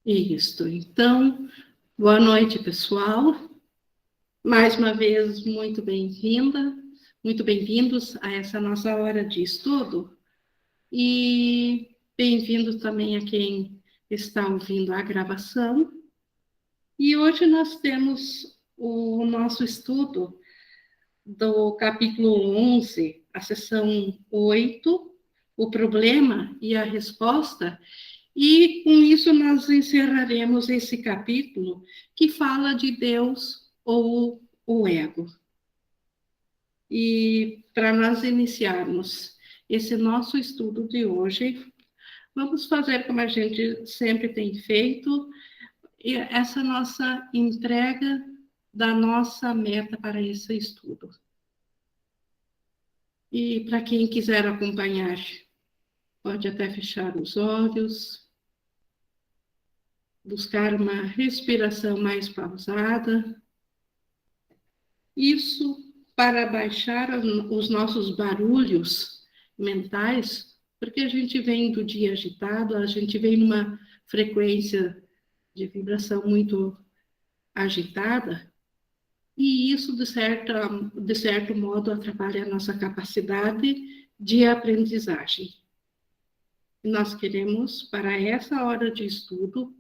Isso. Então, boa noite, pessoal. Mais uma vez, muito bem-vinda, muito bem-vindos a essa nossa hora de estudo. E bem-vindos também a quem está ouvindo a gravação. E hoje nós temos o nosso estudo do capítulo 11, a seção 8, o problema e a resposta. E com isso nós encerraremos esse capítulo que fala de Deus ou o ego. E para nós iniciarmos esse nosso estudo de hoje, vamos fazer como a gente sempre tem feito, essa nossa entrega da nossa meta para esse estudo. E para quem quiser acompanhar, pode até fechar os olhos, buscar uma respiração mais pausada. Isso para baixar os nossos barulhos mentais, porque a gente vem do dia agitado, a gente vem numa frequência de vibração muito agitada, e isso, de certo modo, atrapalha a nossa capacidade de aprendizagem. Nós queremos, para essa hora de estudo,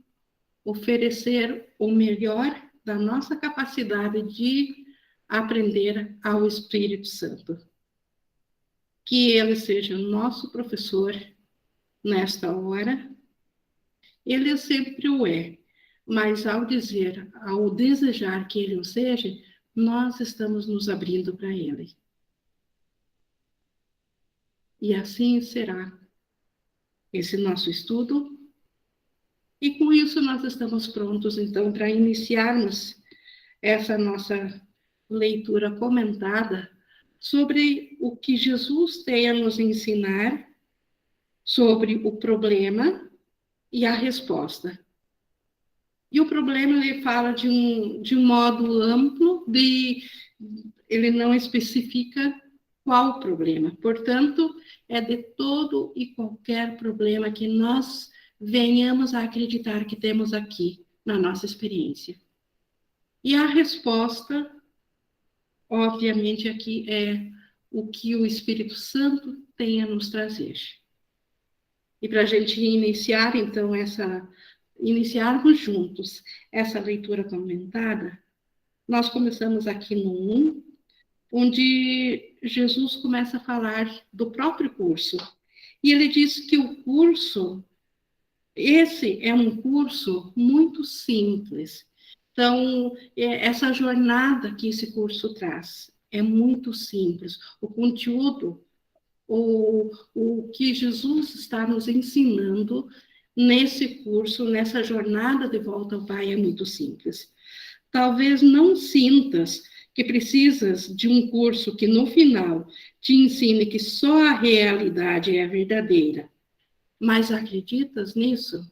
oferecer o melhor da nossa capacidade de aprender ao Espírito Santo. Que ele seja o nosso professor nesta hora. Ele sempre o é, mas ao desejar que ele o seja, nós estamos nos abrindo para ele. E assim será esse nosso estudo. E com isso nós estamos prontos, então, para iniciarmos essa nossa leitura comentada sobre o que Jesus tem a nos ensinar sobre o problema e a resposta. E o problema, ele fala de um modo amplo, ele não especifica qual problema. Portanto, é de todo e qualquer problema que nós venhamos a acreditar que temos aqui na nossa experiência. E a resposta, obviamente, aqui é o que o Espírito Santo tem a nos trazer. E para a gente iniciar, então, iniciarmos juntos essa leitura comentada, nós começamos aqui no 1, onde Jesus começa a falar do próprio curso. E ele diz que o curso, esse é um curso muito simples. Então, essa jornada que esse curso traz é muito simples. O conteúdo, o que Jesus está nos ensinando nesse curso, nessa jornada de volta ao Pai, é muito simples. Talvez não sintas que precisas de um curso que no final te ensine que só a realidade é verdadeira. Mas acreditas nisso?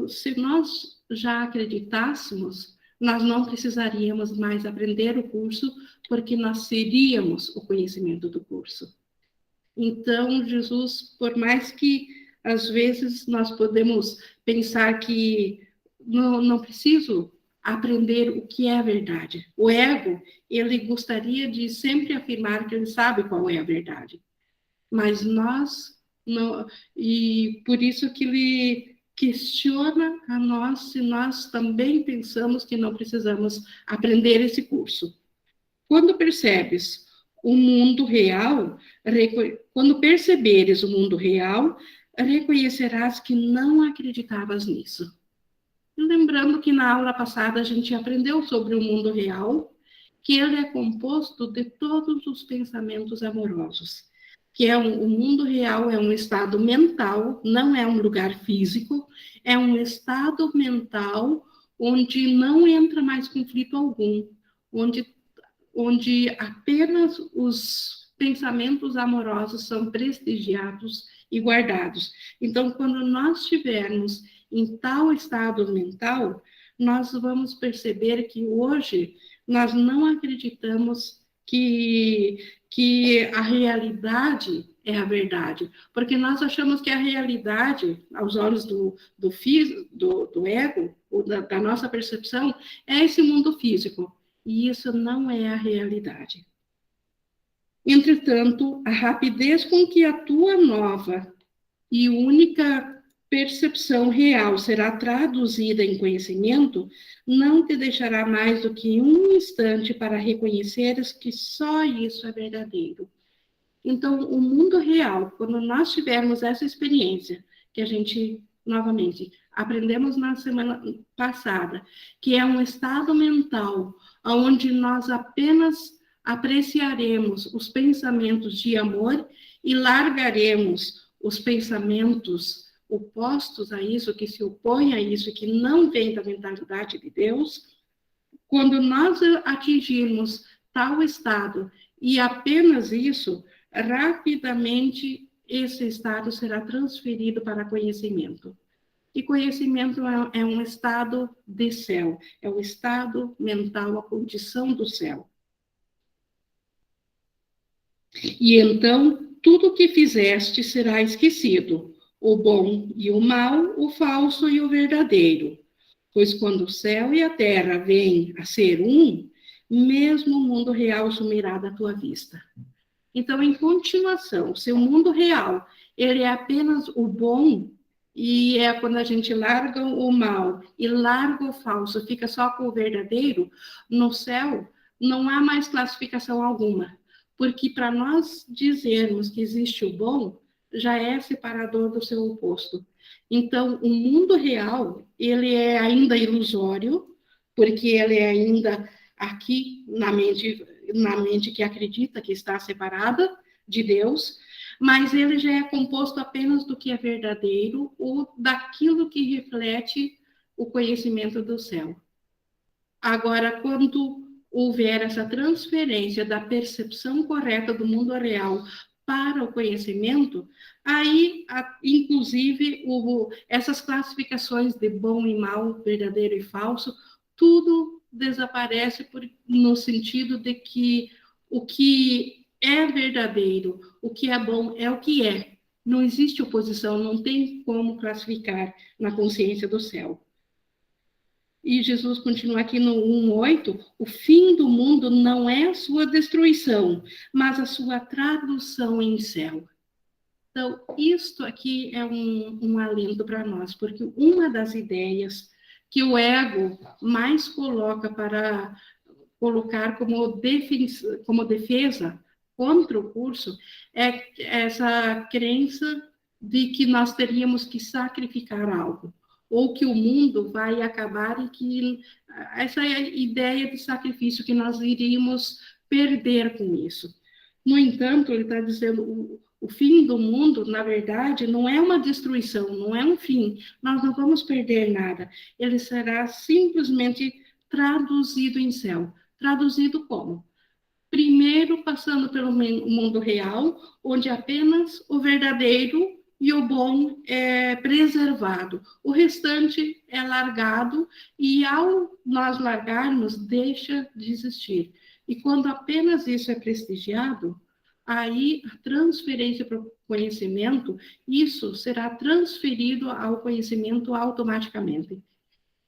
Se nós já acreditássemos, nós não precisaríamos mais aprender o curso, porque nós seríamos o conhecimento do curso. Então, Jesus, por mais que às vezes nós podemos pensar que não preciso aprender o que é a verdade. O ego, ele gostaria de sempre afirmar que ele sabe qual é a verdade. Mas nós não, e por isso que ele questiona a nós se nós também pensamos que não precisamos aprender esse curso. Quando percebes o mundo real, quando perceberes o mundo real, reconhecerás que não acreditavas nisso. Lembrando que na aula passada a gente aprendeu sobre o mundo real, que ele é composto de todos os pensamentos amorosos, que o mundo real é um estado mental, não é um lugar físico, é um estado mental onde não entra mais conflito algum, onde apenas os pensamentos amorosos são prestigiados e guardados. Então, quando nós estivermos em tal estado mental, nós vamos perceber que hoje nós não acreditamos que a realidade é a verdade. Porque nós achamos que a realidade, aos olhos do ego, ou da nossa percepção, é esse mundo físico. E isso não é a realidade. Entretanto, a rapidez com que a tua nova e única percepção real será traduzida em conhecimento, não te deixará mais do que um instante para reconheceres que só isso é verdadeiro. Então, o mundo real, quando nós tivermos essa experiência, que a gente, novamente, aprendemos na semana passada, que é um estado mental onde nós apenas apreciaremos os pensamentos de amor e largaremos os pensamentos opostos a isso, que se opõem a isso, que não vem da mentalidade de Deus. Quando nós atingirmos tal estado e apenas isso, rapidamente esse estado será transferido para conhecimento. E conhecimento é um estado de céu, é o estado mental, a condição do céu. E então, tudo o que fizeste será esquecido, o bom e o mal, o falso e o verdadeiro. Pois quando o céu e a terra vêm a ser um, mesmo o mundo real sumirá da tua vista. Então, em continuação, se o mundo real ele é apenas o bom, e é quando a gente larga o mal e larga o falso, fica só com o verdadeiro, no céu não há mais classificação alguma. Porque para nós dizermos que existe o bom, já é separador do seu oposto. Então, o mundo real, ele é ainda ilusório, porque ele é ainda aqui na mente que acredita que está separada de Deus, mas ele já é composto apenas do que é verdadeiro ou daquilo que reflete o conhecimento do céu. Agora, quando houver essa transferência da percepção correta do mundo real para o conhecimento, aí, inclusive, essas classificações de bom e mal, verdadeiro e falso, tudo desaparece no sentido de que o que é verdadeiro, o que é bom, é o que é. Não existe oposição, não tem como classificar na consciência do céu. E Jesus continua aqui no 1:8, o fim do mundo não é a sua destruição, mas a sua tradução em céu. Então, isto aqui é um alento para nós, porque uma das ideias que o ego mais coloca para colocar como defesa contra o curso é essa crença de que nós teríamos que sacrificar algo, ou que o mundo vai acabar e que essa é a ideia de sacrifício, que nós iríamos perder com isso. No entanto, ele está dizendo, o fim do mundo, na verdade, não é uma destruição, não é um fim, nós não vamos perder nada, ele será simplesmente traduzido em céu. Traduzido como? Primeiro, passando pelo mundo real, onde apenas o verdadeiro e o bom é preservado. O restante é largado e, ao nós largarmos, deixa de existir. E quando apenas isso é prestigiado, aí a transferência para o conhecimento, isso será transferido ao conhecimento automaticamente.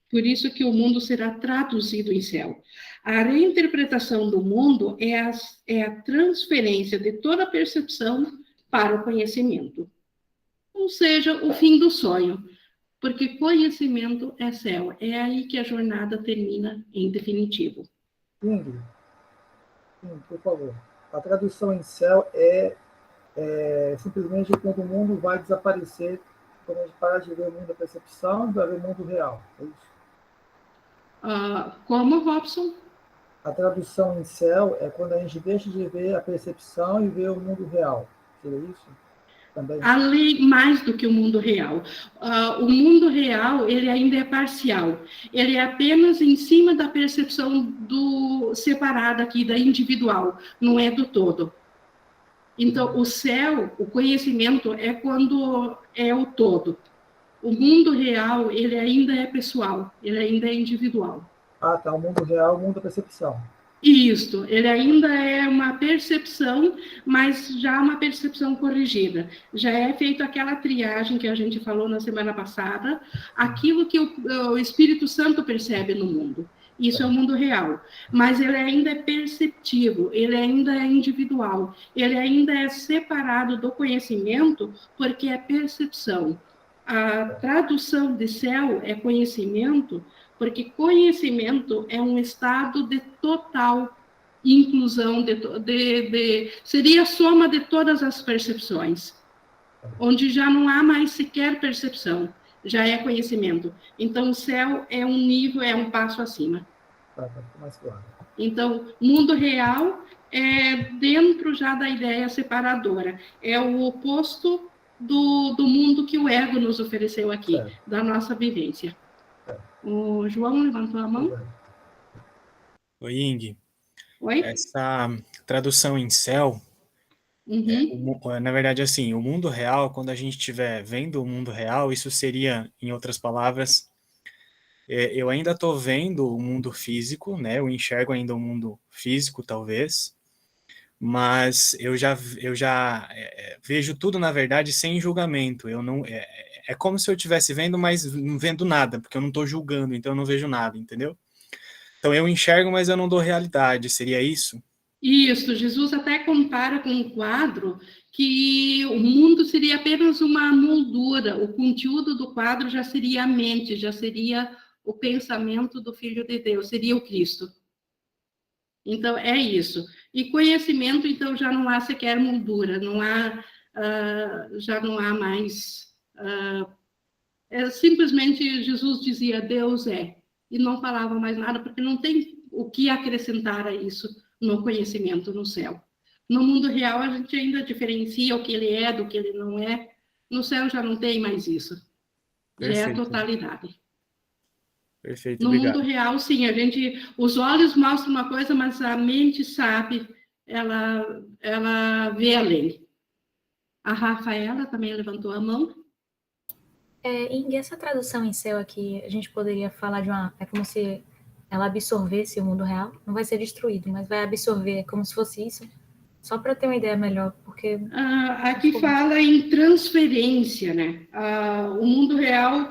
Por isso que o mundo será traduzido em céu. A reinterpretação do mundo é a transferência de toda a percepção para o conhecimento. Ou seja, o fim do sonho. Porque conhecimento é céu. É aí que a jornada termina em definitivo. Ingrid, por favor. A tradução em céu é simplesmente quando o mundo vai desaparecer, quando a gente parar de ver o mundo da percepção, vai ver o mundo real. É isso? Como, Robson? A tradução em céu é quando a gente deixa de ver a percepção e ver o mundo real. Seria isso? Também. Além, mais do que o mundo real. O mundo real, ele ainda é parcial. Ele é apenas em cima da percepção separada aqui, da individual, não é do todo. Então, o céu, o conhecimento é quando é o todo. O mundo real, ele ainda é pessoal, ele ainda é individual. Ah, tá. O mundo real, o mundo da percepção. Isso, ele ainda é uma percepção, mas já uma percepção corrigida. Já é feito aquela triagem que a gente falou na semana passada, aquilo que o Espírito Santo percebe no mundo. Isso é o mundo real. Mas ele ainda é perceptivo, ele ainda é individual, ele ainda é separado do conhecimento, porque é percepção. A tradução de céu é conhecimento, porque conhecimento é um estado de total inclusão, seria a soma de todas as percepções, onde já não há mais sequer percepção, já é conhecimento. Então, o céu é um nível, é um passo acima. Tá mais claro. Então, mundo real é dentro já da ideia separadora, é o oposto do mundo que o ego nos ofereceu aqui, da nossa vivência. O João levantou a mão. Oi, Ing. Oi? Essa tradução em céu, na verdade, assim, o mundo real, quando a gente estiver vendo o mundo real, isso seria, em outras palavras, eu ainda estou vendo o mundo físico, né? Eu enxergo ainda o mundo físico, talvez, mas eu já vejo tudo, na verdade, sem julgamento. Eu não, é como se eu estivesse vendo, mas não vendo nada, porque eu não estou julgando, então eu não vejo nada, entendeu? Então eu enxergo, mas eu não dou realidade, seria isso? Isso, Jesus até compara com um quadro que o mundo seria apenas uma moldura, o conteúdo do quadro já seria a mente, já seria o pensamento do Filho de Deus, seria o Cristo. Então, é isso. E conhecimento, então, já não há sequer moldura, não há, já não há mais... simplesmente Jesus dizia, Deus é, e não falava mais nada, porque não tem o que acrescentar a isso no conhecimento no céu. No mundo real, a gente ainda diferencia o que ele é do que ele não é. No céu já não tem mais isso. Já é a totalidade. Perfeito, no obrigado. mundo real, sim, os olhos mostram uma coisa, mas a mente sabe, ela vê além. A Rafaela também levantou a mão. Ing, essa tradução em céu aqui, a gente poderia falar de é como se ela absorvesse o mundo real, não vai ser destruído, mas vai absorver, como se fosse isso, só para ter uma ideia melhor, porque... Aqui fala em transferência, né? O mundo real,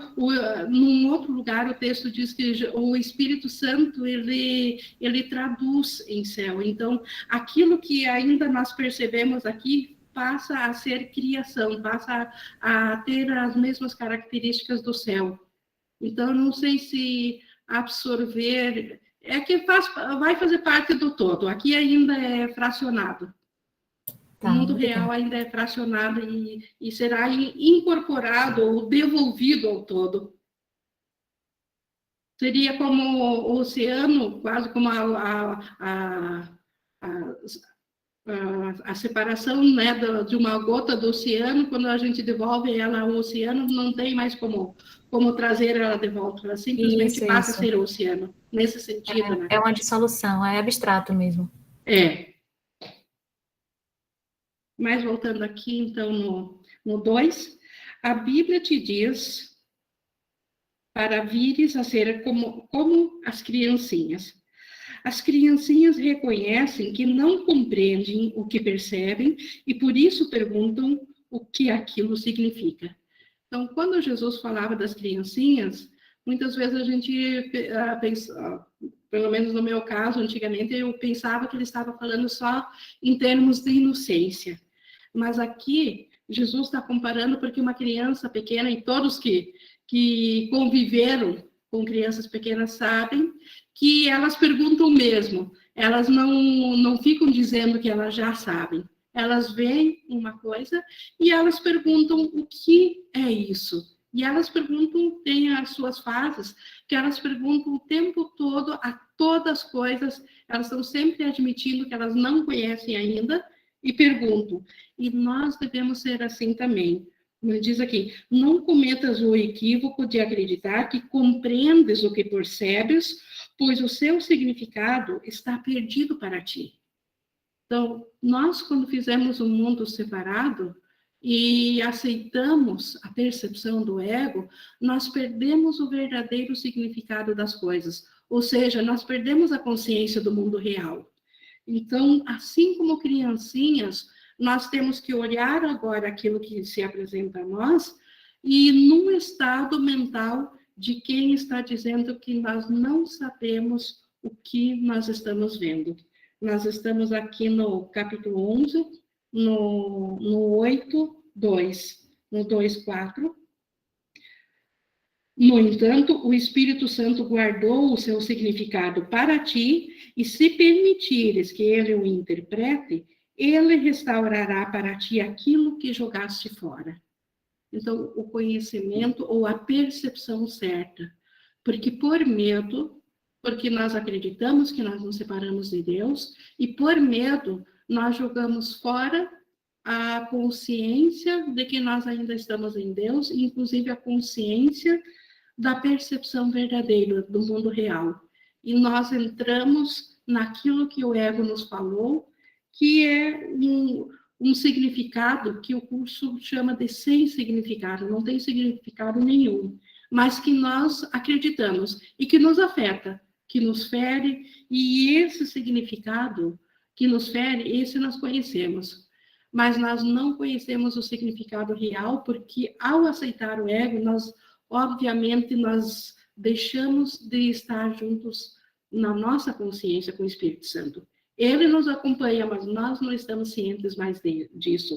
num outro lugar, o texto diz que o Espírito Santo, ele traduz em céu. Então, aquilo que ainda nós percebemos aqui passa a ser criação, passa a ter as mesmas características do céu. Então, não sei se absorver... É que vai fazer parte do todo. Aqui ainda é fracionado. O mundo real ainda é fracionado e será incorporado ou devolvido ao todo. Seria como o oceano, quase como a separação, né, de uma gota do oceano. Quando a gente devolve ela ao oceano, não tem mais como trazer ela de volta. Ela simplesmente passa a ser o oceano, nesse sentido. Né? É uma dissolução, é abstrato mesmo. Mas voltando aqui, então, no 2, a Bíblia te diz para vires a ser como as criancinhas. As criancinhas reconhecem que não compreendem o que percebem e por isso perguntam o que aquilo significa. Então, quando Jesus falava das criancinhas, muitas vezes a gente pensa, pelo menos no meu caso, antigamente, eu pensava que ele estava falando só em termos de inocência. Mas aqui, Jesus está comparando porque uma criança pequena, e todos que conviveram com crianças pequenas sabem, que elas perguntam mesmo. Elas não ficam dizendo que elas já sabem. Elas veem uma coisa e elas perguntam o que é isso. E elas perguntam, tem as suas fases, que elas perguntam o tempo todo a todas as coisas, elas estão sempre admitindo que elas não conhecem ainda e perguntam. E nós devemos ser assim também. Ele diz aqui, não cometas o equívoco de acreditar que compreendes o que percebes, pois o seu significado está perdido para ti. Então, nós, quando fizemos um mundo separado e aceitamos a percepção do ego, nós perdemos o verdadeiro significado das coisas. Ou seja, nós perdemos a consciência do mundo real. Então, assim como criancinhas, nós temos que olhar agora aquilo que se apresenta a nós e num estado mental de quem está dizendo que nós não sabemos o que nós estamos vendo. Nós estamos aqui no capítulo 11, no 8:2, no 2:4. No entanto, o Espírito Santo guardou o seu significado para ti, e se permitires que ele o interprete, ele restaurará para ti aquilo que jogaste fora. Então, o conhecimento ou a percepção certa. Porque por medo, porque nós acreditamos que nós nos separamos de Deus, e por medo, nós jogamos fora a consciência de que nós ainda estamos em Deus, inclusive a consciência da percepção verdadeira do mundo real. E nós entramos naquilo que o ego nos falou, que é um significado que o curso chama de sem significado, não tem significado nenhum, mas que nós acreditamos e que nos afeta, que nos fere, e esse significado que nos fere, esse nós conhecemos. Mas nós não conhecemos o significado real, porque ao aceitar o ego, obviamente, nós deixamos de estar juntos na nossa consciência com o Espírito Santo. Ele nos acompanha, mas nós não estamos cientes mais disso.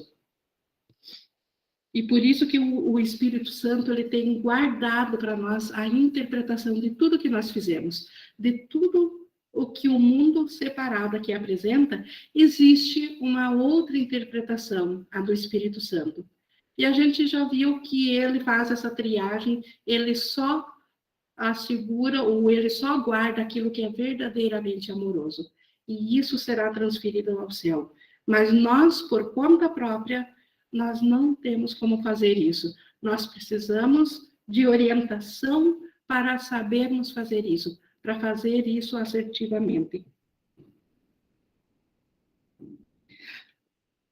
E por isso que o Espírito Santo ele tem guardado para nós a interpretação de tudo que nós fizemos, de tudo o que o mundo separado aqui apresenta, existe uma outra interpretação, a do Espírito Santo. E a gente já viu que ele faz essa triagem, ele só assegura ou ele só guarda aquilo que é verdadeiramente amoroso. E isso será transferido ao céu. Mas nós, por conta própria, nós não temos como fazer isso. Nós precisamos de orientação para sabermos fazer isso, para fazer isso assertivamente.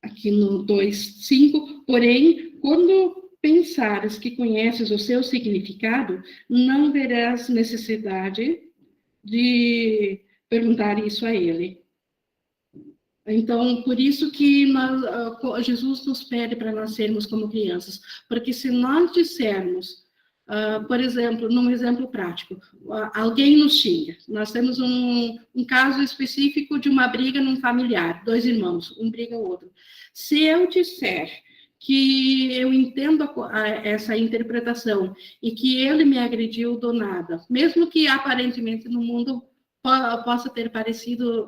Aqui no 2:5, porém, quando pensares que conheces o seu significado, não verás necessidade de perguntar isso a ele. Então, por isso que Jesus nos pede para nós sermos como crianças, porque se nós dissermos, por exemplo, num exemplo prático, alguém nos xinga, nós temos um caso específico de uma briga num familiar, 2 irmãos, um briga o outro. Se eu disser que eu entendo essa interpretação e que ele me agrediu do nada, mesmo que aparentemente no mundo possa ter parecido,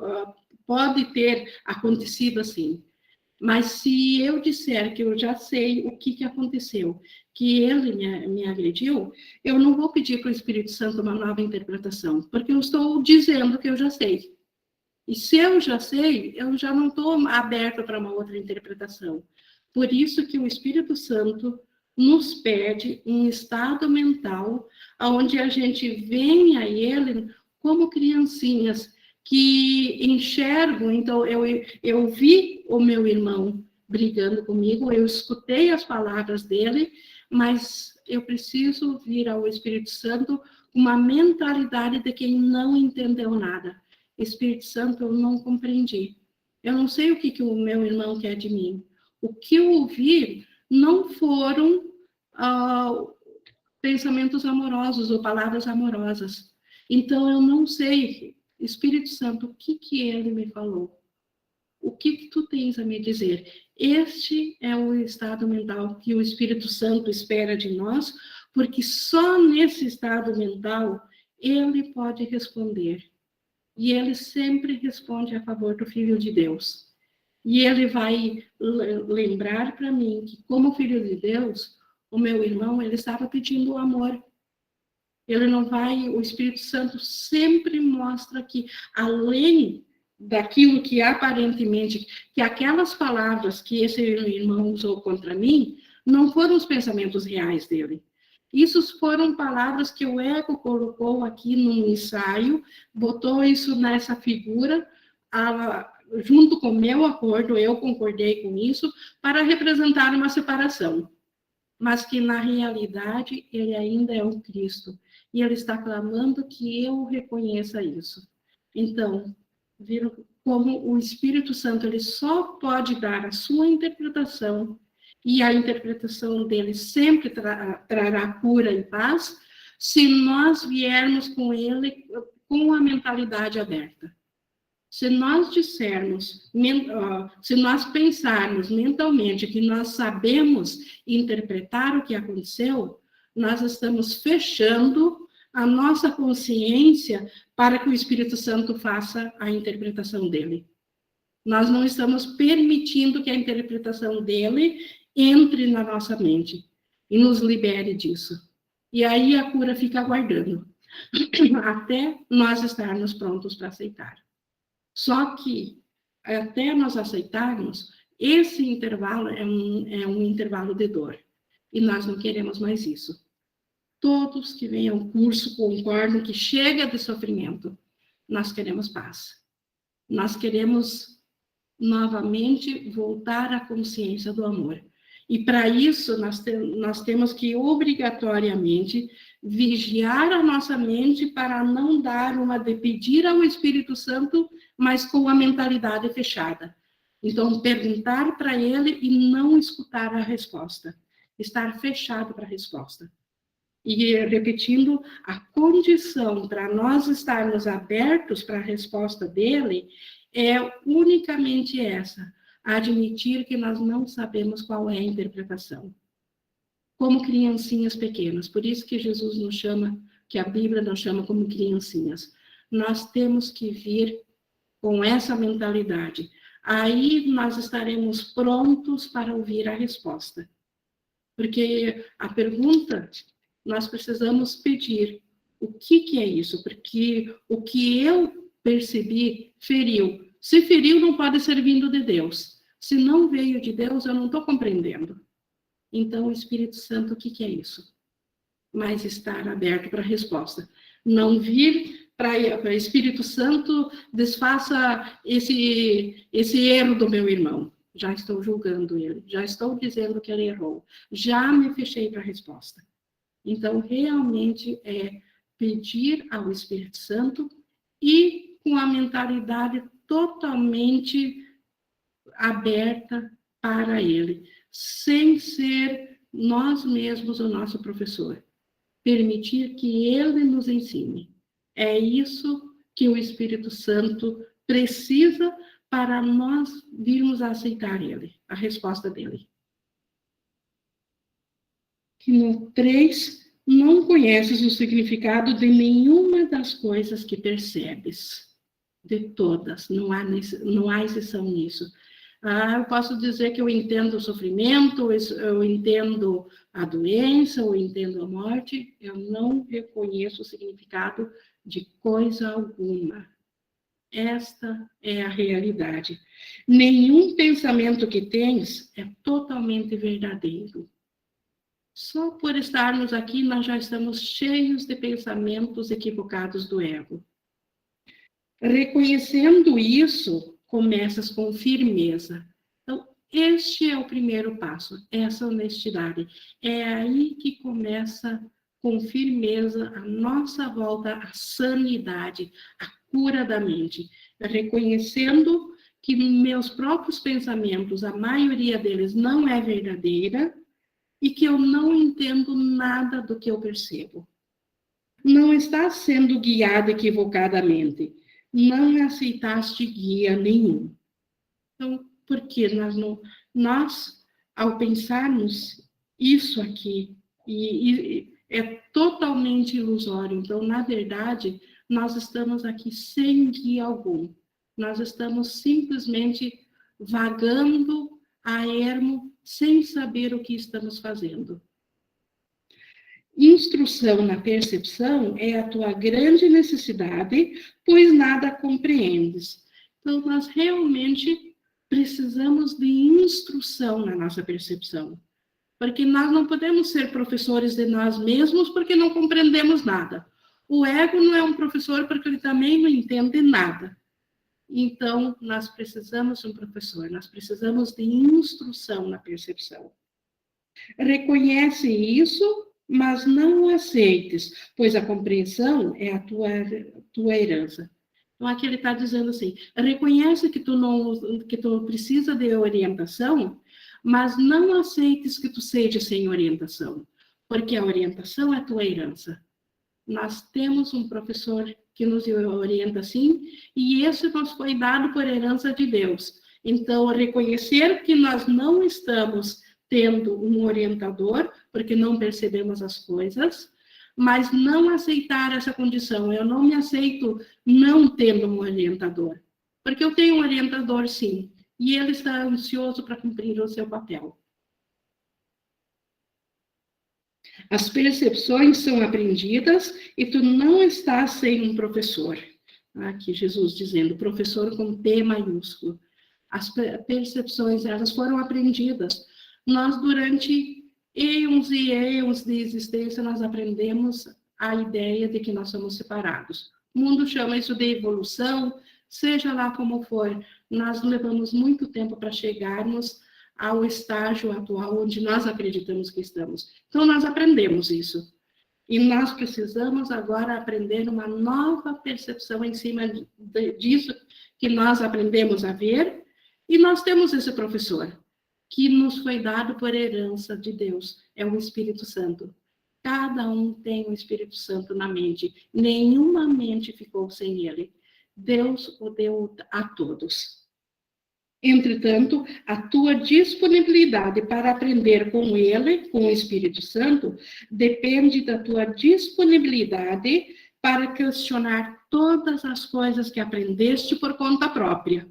pode ter acontecido assim, mas se eu disser que eu já sei o que aconteceu, que ele me agrediu, eu não vou pedir para o Espírito Santo uma nova interpretação, porque eu estou dizendo que eu já sei. E se eu já sei, eu já não estou aberta para uma outra interpretação. Por isso que o Espírito Santo nos pede um estado mental onde a gente venha a ele como criancinhas que enxergam. Então, eu vi o meu irmão brigando comigo, eu escutei as palavras dele, mas eu preciso vir ao Espírito Santo com uma mentalidade de quem não entendeu nada. Espírito Santo, eu não compreendi. Eu não sei o que o meu irmão quer de mim. O que eu ouvi não foram pensamentos amorosos ou palavras amorosas. Então, eu não sei, Espírito Santo, o que ele me falou? O que tu tens a me dizer? Este é o estado mental que o Espírito Santo espera de nós, porque só nesse estado mental ele pode responder. E ele sempre responde a favor do Filho de Deus. E ele vai lembrar para mim que, como Filho de Deus, o meu irmão, ele estava pedindo o amor. Ele não vai, o Espírito Santo sempre mostra que, além daquilo que aparentemente, que aquelas palavras que esse irmão usou contra mim, não foram os pensamentos reais dele. Isso foram palavras que o ego colocou aqui num ensaio, botou isso nessa figura, junto com o meu acordo, eu concordei com isso, para representar uma separação. mas que na realidade ele ainda é o Cristo. E ele está clamando que eu reconheça isso. Então, viram como o Espírito Santo ele só pode dar a sua interpretação, e a interpretação dele sempre trará cura e paz, se nós viermos com ele com a mentalidade aberta. Se nós dissermos, se nós pensarmos mentalmente que nós sabemos interpretar o que aconteceu, nós estamos fechando a nossa consciência para que o Espírito Santo faça a interpretação dele. Nós não estamos permitindo que a interpretação dele entre na nossa mente e nos libere disso. E aí a cura fica aguardando, até nós estarmos prontos para aceitar. Só que, até nós aceitarmos, esse intervalo é um intervalo de dor. E nós não queremos mais isso. Todos que vêm ao curso concordam que chega de sofrimento. Nós queremos paz. Nós queremos, novamente, voltar à consciência do amor. E, para isso, nós temos que, obrigatoriamente, vigiar a nossa mente para não dar uma de pedir ao Espírito Santo, mas com a mentalidade fechada. Então, perguntar para ele e não escutar a resposta. Estar fechado para a resposta. E, repetindo, a condição para nós estarmos abertos para a resposta dele é unicamente essa: admitir que nós não sabemos qual é a interpretação. Como criancinhas pequenas. Por isso que Jesus nos chama, que a Bíblia nos chama como criancinhas. Nós temos que vir com essa mentalidade. Aí nós estaremos prontos para ouvir a resposta. Porque a pergunta, nós precisamos pedir o que é isso? Porque o que eu percebi feriu. Se feriu, não pode ser vindo de Deus. Se não veio de Deus, eu não estou compreendendo. Então, o Espírito Santo, o que é isso? Mas estar aberto para a resposta. Não vir para Espírito Santo, desfaça esse erro do meu irmão. Já estou julgando ele, já estou dizendo que ele errou. Já me fechei para a resposta. Então, realmente é pedir ao Espírito Santo e com a mentalidade totalmente aberta para ele, sem ser nós mesmos o nosso professor. Permitir que ele nos ensine. É isso que o Espírito Santo precisa para nós virmos a aceitar ele, a resposta dele. No 3, não conheces o significado de nenhuma das coisas que percebes. De todas, não há exceção nisso. Eu posso dizer que eu entendo o sofrimento, eu entendo a doença, eu entendo a morte, eu não reconheço o significado de coisa alguma. Esta é a realidade. Nenhum pensamento que tens é totalmente verdadeiro. Só por estarmos aqui, nós já estamos cheios de pensamentos equivocados do ego. Reconhecendo isso, começas com firmeza. Então, este é o primeiro passo, essa honestidade. É aí que começa com firmeza a nossa volta à sanidade, à cura da mente. Reconhecendo que meus próprios pensamentos, a maioria deles não é verdadeira, e que eu não entendo nada do que eu percebo. Não está sendo guiado equivocadamente. Não aceitaste guia nenhum. Então, por que nós, ao pensarmos isso aqui, e é totalmente ilusório. Então, na verdade, nós estamos aqui sem guia algum. Nós estamos simplesmente vagando a ermo, sem saber o que estamos fazendo. Instrução na percepção é a tua grande necessidade, pois nada compreendes. Então, nós realmente precisamos de instrução na nossa percepção, porque nós não podemos ser professores de nós mesmos porque não compreendemos nada. O ego não é um professor porque ele também não entende nada. Então, nós precisamos de um professor, nós precisamos de instrução na percepção. Reconhece isso, mas não o aceites, pois a compreensão é a tua herança. Então, aqui ele está dizendo assim, reconhece que tu precisa de orientação, mas não aceites que tu seja sem orientação, porque a orientação é a tua herança. Nós temos um professor que nos orienta assim, e esse nos foi dado por herança de Deus. Então, reconhecer que nós não estamos tendo um orientador, porque não percebemos as coisas, mas não aceitar essa condição. Eu não me aceito não tendo um orientador, porque eu tenho um orientador, sim, e ele está ansioso para cumprir o seu papel. As percepções são aprendidas e tu não estás sem um professor. Aqui Jesus dizendo, professor com P maiúsculo. As percepções, elas foram aprendidas. Nós, durante eons e eons de existência, nós aprendemos a ideia de que nós somos separados. O mundo chama isso de evolução, seja lá como for. Nós levamos muito tempo para chegarmos ao estágio atual onde nós acreditamos que estamos. Então, nós aprendemos isso. E nós precisamos agora aprender uma nova percepção em cima disso que nós aprendemos a ver. E nós temos esse professor, que nos foi dado por herança de Deus, é o Espírito Santo. Cada um tem o Espírito Santo na mente. Nenhuma mente ficou sem ele. Deus o deu a todos. Entretanto, a tua disponibilidade para aprender com ele, com o Espírito Santo, depende da tua disponibilidade para questionar todas as coisas que aprendeste por conta própria.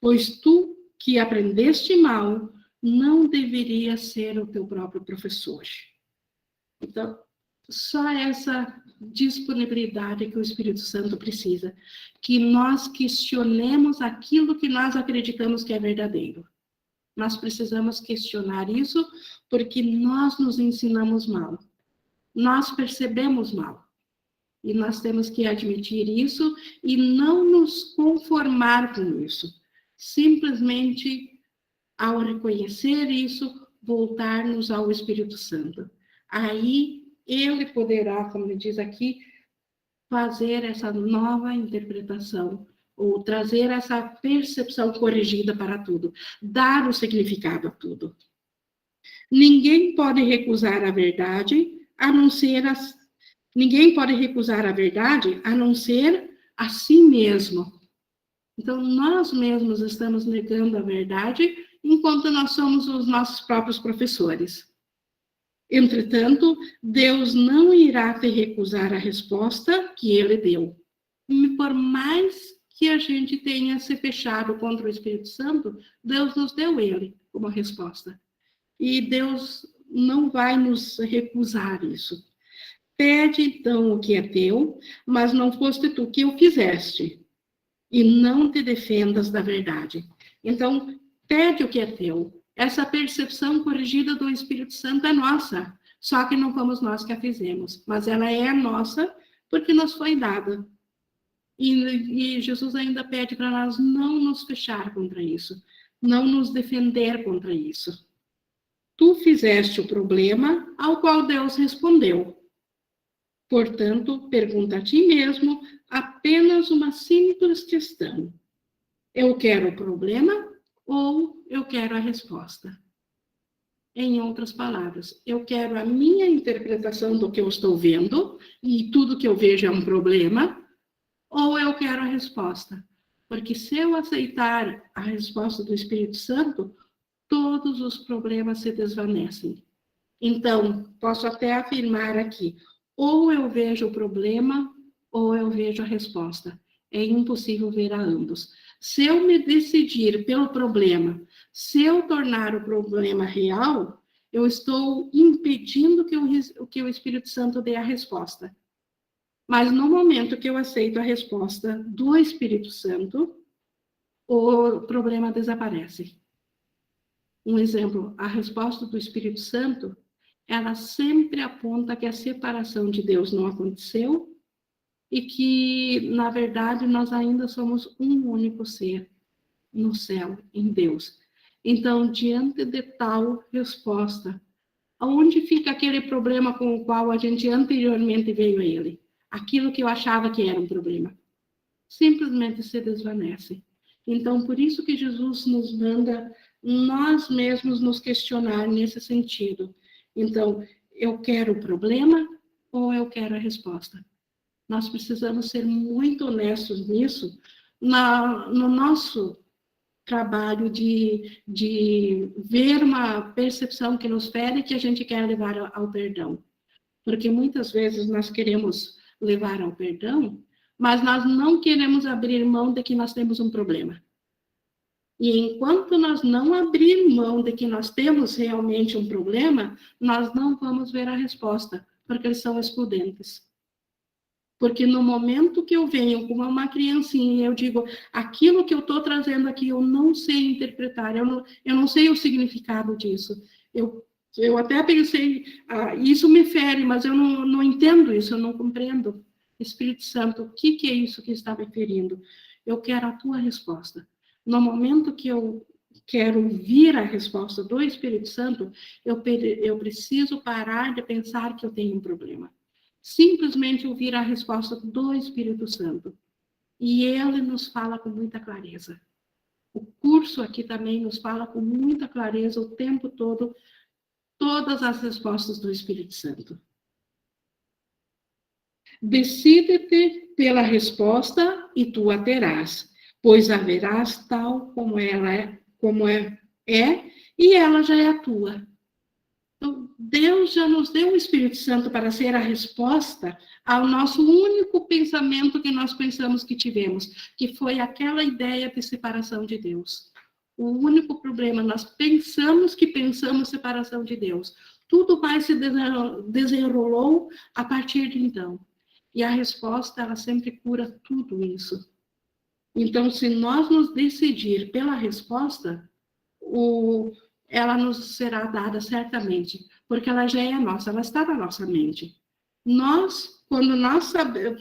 Pois tu, que aprendeste mal, não deveria ser o teu próprio professor. Então, só essa disponibilidade que o Espírito Santo precisa, que nós questionemos aquilo que nós acreditamos que é verdadeiro. Nós precisamos questionar isso porque nós nos ensinamos mal. Nós percebemos mal. E nós temos que admitir isso e não nos conformar com isso. Simplesmente, ao reconhecer isso, voltar-nos ao Espírito Santo. Aí, ele poderá, como ele diz aqui, fazer essa nova interpretação, ou trazer essa percepção corrigida para tudo, dar o significado a tudo. Ninguém pode recusar a verdade, a não ser ninguém pode recusar a verdade, a não ser a si mesmo. Então, nós mesmos estamos negando a verdade, enquanto nós somos os nossos próprios professores. Entretanto, Deus não irá te recusar a resposta que ele deu. E por mais que a gente tenha se fechado contra o Espírito Santo, Deus nos deu ele como resposta. E Deus não vai nos recusar isso. Pede, então, o que é teu, mas não foste tu que o fizeste, e não te defendas da verdade. Então, pede o que é teu. Essa percepção corrigida do Espírito Santo é nossa, só que não fomos nós que a fizemos, mas ela é nossa porque nos foi dada. E Jesus ainda pede para nós não nos fechar contra isso, não nos defender contra isso. Tu fizeste o problema ao qual Deus respondeu. Portanto, pergunta a ti mesmo apenas uma simples questão. Eu quero o problema ou eu quero a resposta? Em outras palavras, eu quero a minha interpretação do que eu estou vendo, e tudo que eu vejo é um problema, ou eu quero a resposta? Porque se eu aceitar a resposta do Espírito Santo, todos os problemas se desvanecem. Então, posso até afirmar aqui, ou eu vejo o problema, ou eu vejo a resposta. É impossível ver a ambos. Se eu me decidir pelo problema, se eu tornar o problema real, eu estou impedindo que o Espírito Santo dê a resposta. Mas no momento que eu aceito a resposta do Espírito Santo, o problema desaparece. Um exemplo, a resposta do Espírito Santo, ela sempre aponta que a separação de Deus não aconteceu e que, na verdade, nós ainda somos um único ser no céu, em Deus. Então, diante de tal resposta, Aonde fica aquele problema com o qual a gente anteriormente veio a ele? Aquilo que eu achava que era um problema. Simplesmente se desvanece. Então, por isso que Jesus nos manda nós mesmos nos questionar nesse sentido. Então, eu quero o problema ou eu quero a resposta? Nós precisamos ser muito honestos nisso, no nosso trabalho de ver uma percepção que nos fere que a gente quer levar ao perdão. Porque muitas vezes nós queremos levar ao perdão, mas nós não queremos abrir mão de que nós temos um problema. E enquanto nós não abrir mão de que nós temos realmente um problema, nós não vamos ver a resposta, porque eles são excludentes. Porque no momento que eu venho com uma criancinha, eu digo, aquilo que eu estou trazendo aqui, eu não sei interpretar, eu não sei o significado disso. Eu até pensei, isso me fere, mas eu não entendo isso, eu não compreendo. Espírito Santo, o que é isso que está me ferindo? Eu quero a tua resposta. No momento que eu quero ouvir a resposta do Espírito Santo, eu preciso parar de pensar que eu tenho um problema. Simplesmente ouvir a resposta do Espírito Santo. E ele nos fala com muita clareza. O curso aqui também nos fala com muita clareza o tempo todo, todas as respostas do Espírito Santo. Decide-te pela resposta e tu a terás, pois haverás tal como ela é, e ela já é a tua. Então, Deus já nos deu o Espírito Santo para ser a resposta ao nosso único pensamento que nós pensamos que tivemos, que foi aquela ideia de separação de Deus. O único problema, nós pensamos separação de Deus. Tudo mais se desenrolou a partir de então. E a resposta, ela sempre cura tudo isso. Então, se nós nos decidir pela resposta, ela nos será dada certamente, porque ela já é nossa, ela está na nossa mente. Quando nós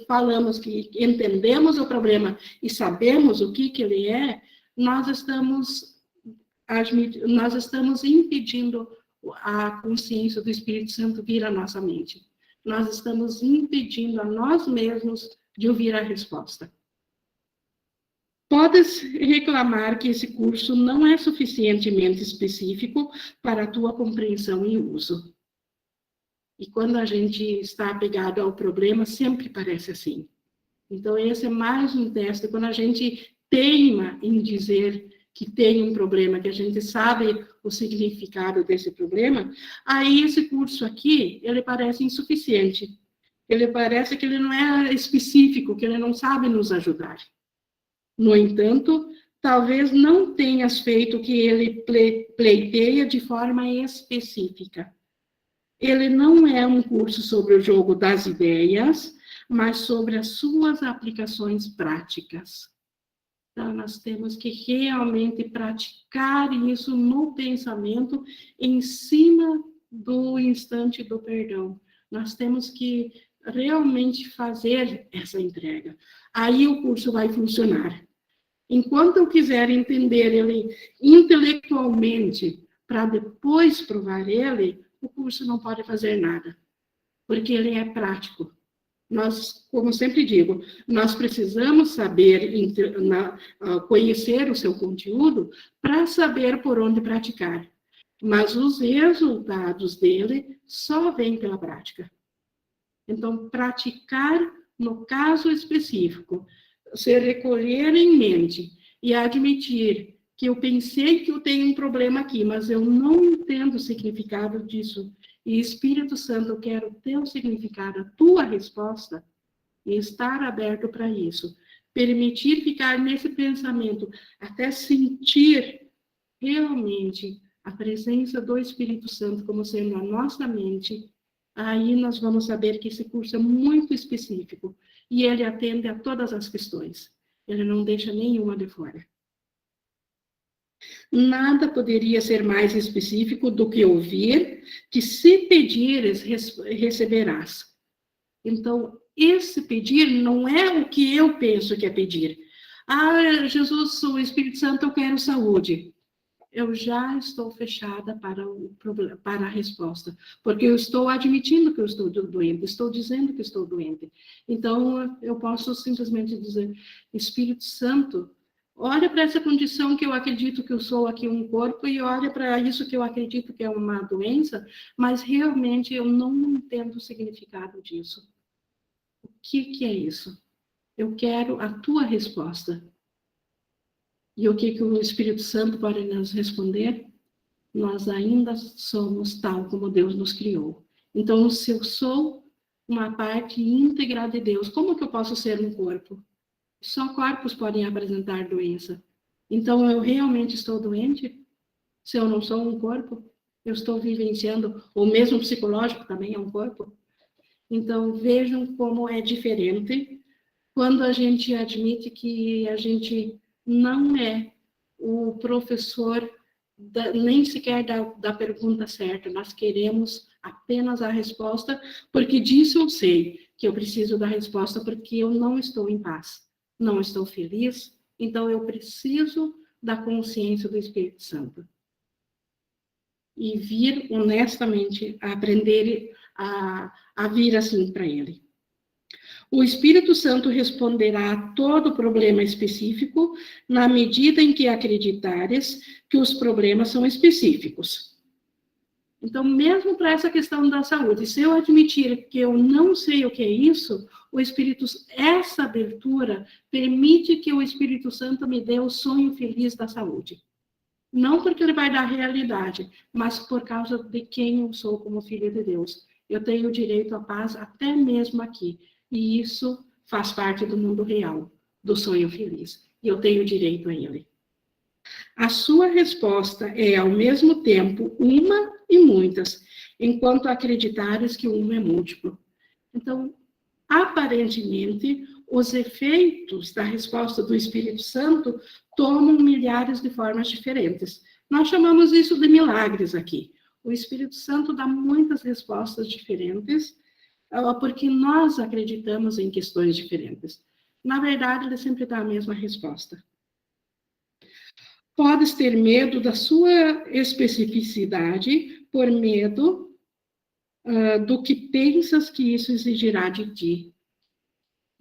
falamos que entendemos o problema e sabemos o que ele é, nós estamos impedindo a consciência do Espírito Santo vir à nossa mente. Nós estamos impedindo a nós mesmos de ouvir a resposta. Podes reclamar que esse curso não é suficientemente específico para a tua compreensão e uso. E quando a gente está apegado ao problema, sempre parece assim. Então, esse é mais um teste. Quando a gente teima em dizer que tem um problema, que a gente sabe o significado desse problema, aí esse curso aqui, ele parece insuficiente. Ele parece que ele não é específico, que ele não sabe nos ajudar. No entanto, talvez não tenhas feito o que ele pleiteia de forma específica. Ele não é um curso sobre o jogo das ideias, mas sobre as suas aplicações práticas. Então, nós temos que realmente praticar isso no pensamento em cima do instante do perdão. Nós temos que realmente fazer essa entrega. Aí o curso vai funcionar. Enquanto eu quiser entender ele intelectualmente, para depois provar ele, o curso não pode fazer nada, porque ele é prático. Nós, como sempre digo, nós precisamos saber, conhecer o seu conteúdo para saber por onde praticar. Mas os resultados dele só vêm pela prática. Então, praticar no caso específico, se recolher em mente e admitir que eu pensei que eu tenho um problema aqui, mas eu não entendo o significado disso. E Espírito Santo, eu quero o teu significado, a tua resposta, e estar aberto para isso. Permitir ficar nesse pensamento, até sentir realmente a presença do Espírito Santo como sendo a nossa mente, aí nós vamos saber que esse curso é muito específico e ele atende a todas as questões. Ele não deixa nenhuma de fora. Nada poderia ser mais específico do que ouvir que se pedires, receberás. Então, esse pedir não é o que eu penso que é pedir. Ah, Jesus, o Espírito Santo, eu quero saúde. eu já estou fechada para a resposta, porque eu estou admitindo que eu estou doente, estou dizendo que estou doente. Então, eu posso simplesmente dizer, Espírito Santo, olha para essa condição que eu acredito que eu sou aqui um corpo e olha para isso que eu acredito que é uma doença, mas realmente eu não entendo o significado disso. O que é isso? Eu quero a tua resposta. E o que o Espírito Santo pode nos responder? Nós ainda somos tal como Deus nos criou. Então, se eu sou uma parte íntegra de Deus, como que eu posso ser um corpo? Só corpos podem apresentar doença. Então, eu realmente estou doente? Se eu não sou um corpo? Eu estou vivenciando, ou mesmo psicológico também é um corpo? Então, vejam como é diferente quando a gente admite que a gente não é o professor nem sequer da pergunta certa, nós queremos apenas a resposta, porque disso eu sei que eu preciso da resposta, porque eu não estou em paz, não estou feliz, então eu preciso da consciência do Espírito Santo. E vir honestamente a aprender a vir assim para ele. O Espírito Santo responderá a todo problema específico na medida em que acreditares que os problemas são específicos. Então, mesmo para essa questão da saúde, se eu admitir que eu não sei o que é isso, essa abertura permite que o Espírito Santo me dê o sonho feliz da saúde. Não porque ele vai dar realidade, mas por causa de quem eu sou como filha de Deus. Eu tenho direito à paz até mesmo aqui. E isso faz parte do mundo real, do sonho feliz. E eu tenho direito a ele. A sua resposta é, ao mesmo tempo, uma e muitas, enquanto acreditares que uma é múltiplo. Então, aparentemente, os efeitos da resposta do Espírito Santo tomam milhares de formas diferentes. Nós chamamos isso de milagres aqui. O Espírito Santo dá muitas respostas diferentes, porque nós acreditamos em questões diferentes. Na verdade, ele sempre dá a mesma resposta. Podes ter medo da sua especificidade por medo do que pensas que isso exigirá de ti.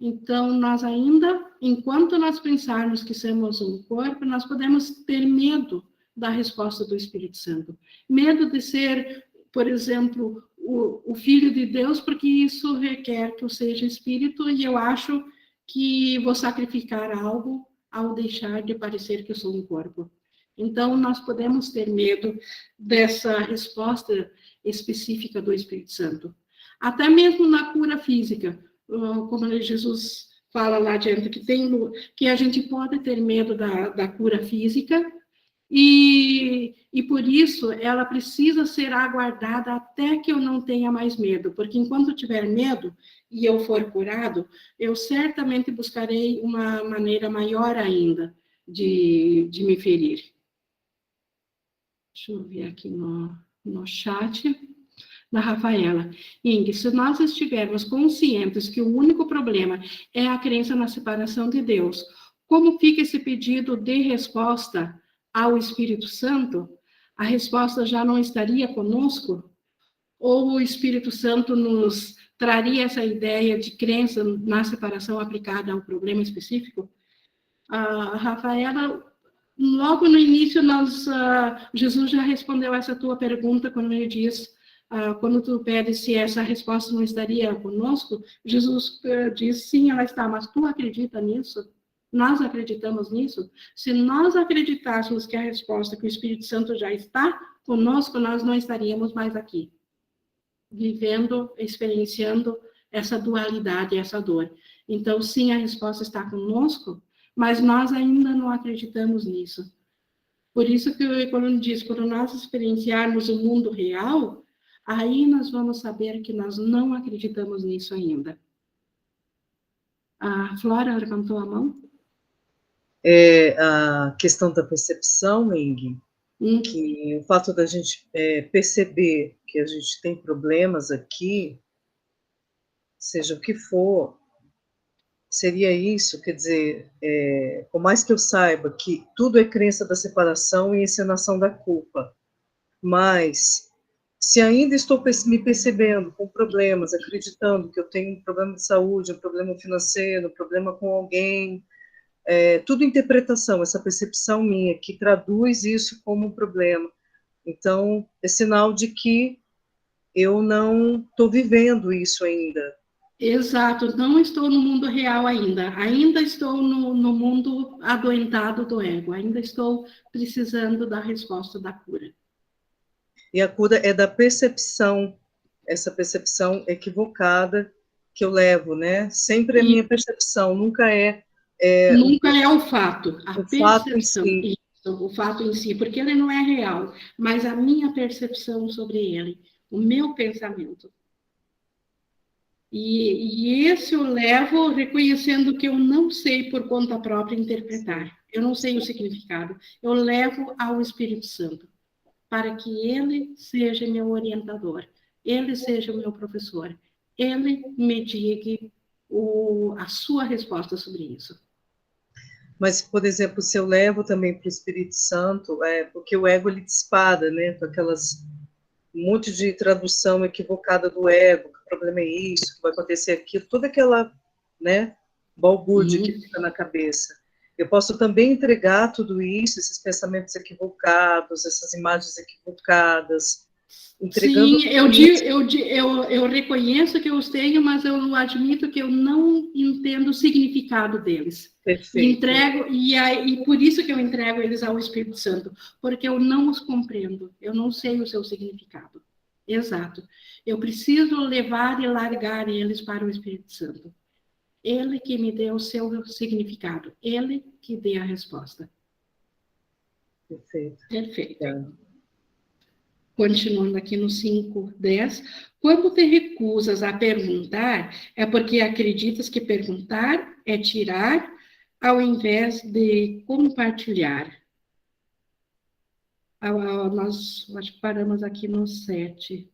Então, nós ainda, enquanto nós pensarmos que somos um corpo, nós podemos ter medo da resposta do Espírito Santo. Medo de ser, por exemplo, o Filho de Deus, porque isso requer que eu seja espírito e eu acho que vou sacrificar algo ao deixar de parecer que eu sou um corpo. Então, nós podemos ter medo dessa resposta específica do Espírito Santo. Até mesmo na cura física, como Jesus fala lá adiante, que a gente pode ter medo da cura física, e por isso ela precisa ser aguardada até que eu não tenha mais medo, porque enquanto eu tiver medo e eu for curado, eu certamente buscarei uma maneira maior ainda de me ferir. Deixa eu ver aqui no chat da Rafaela. Ing, se nós estivermos conscientes que o único problema é a crença na separação de Deus, como fica esse pedido de resposta ao Espírito Santo? A resposta já não estaria conosco? Ou o Espírito Santo nos traria essa ideia de crença na separação aplicada ao problema específico? A Rafaela, logo no início, Jesus já respondeu essa tua pergunta quando ele diz, quando tu pedes se essa resposta não estaria conosco, Jesus diz, sim, ela está, mas tu acredita nisso? Nós acreditamos nisso? Se nós acreditássemos que a resposta, que o Espírito Santo já está conosco, nós não estaríamos mais aqui, vivendo, experienciando essa dualidade, essa dor. Então, sim, a resposta está conosco, mas nós ainda não acreditamos nisso. Por isso que quando diz, quando nós experienciarmos o mundo real, aí nós vamos saber que nós não acreditamos nisso ainda. A Flora levantou a mão? A questão da percepção, Ing, que o fato da gente perceber que a gente tem problemas aqui, seja o que for, Seria isso, quer dizer, por mais que eu saiba que tudo é crença da separação e encenação da culpa, mas se ainda estou me percebendo com problemas, acreditando que eu tenho um problema de saúde, um problema financeiro, um problema com alguém, tudo interpretação, essa percepção minha que traduz isso como um problema. Então, é sinal de que eu não estou vivendo isso ainda. Exato, não estou no mundo real ainda estou no mundo adoentado do ego, ainda estou precisando da resposta da cura. E a cura é da percepção, essa percepção equivocada que eu levo, né? Sempre é minha percepção, nunca é... nunca é o fato, a fato em percepção, si. Isso, o fato em si, porque ele não é real, mas a minha percepção sobre ele, o meu pensamento. E esse eu levo reconhecendo que eu não sei por conta própria interpretar, eu não sei o significado, eu levo ao Espírito Santo, para que ele seja meu orientador, ele seja o meu professor, ele me diga a sua resposta sobre isso. Mas, por exemplo, se eu levo também para o Espírito Santo, porque o ego ele dispara, né, com aquelas um monte de tradução equivocada do ego, que o problema é isso, que vai acontecer aquilo, toda aquela, né, balbúrdia que fica na cabeça. Eu posso também entregar tudo isso, esses pensamentos equivocados, essas imagens equivocadas, entregando. Sim, eu reconheço que eu os tenho, mas eu admito que eu não entendo o significado deles. Perfeito. Entrego, e por isso que eu entrego eles ao Espírito Santo, porque eu não os compreendo, eu não sei o seu significado. Exato. Eu preciso levar e largar eles para o Espírito Santo. Ele que me dê o seu significado, ele que dê a resposta. Perfeito. Perfeito. Continuando aqui no 5:10, quando te recusas a perguntar, é porque acreditas que perguntar é tirar, ao invés de compartilhar. Nós acho que paramos aqui no 7.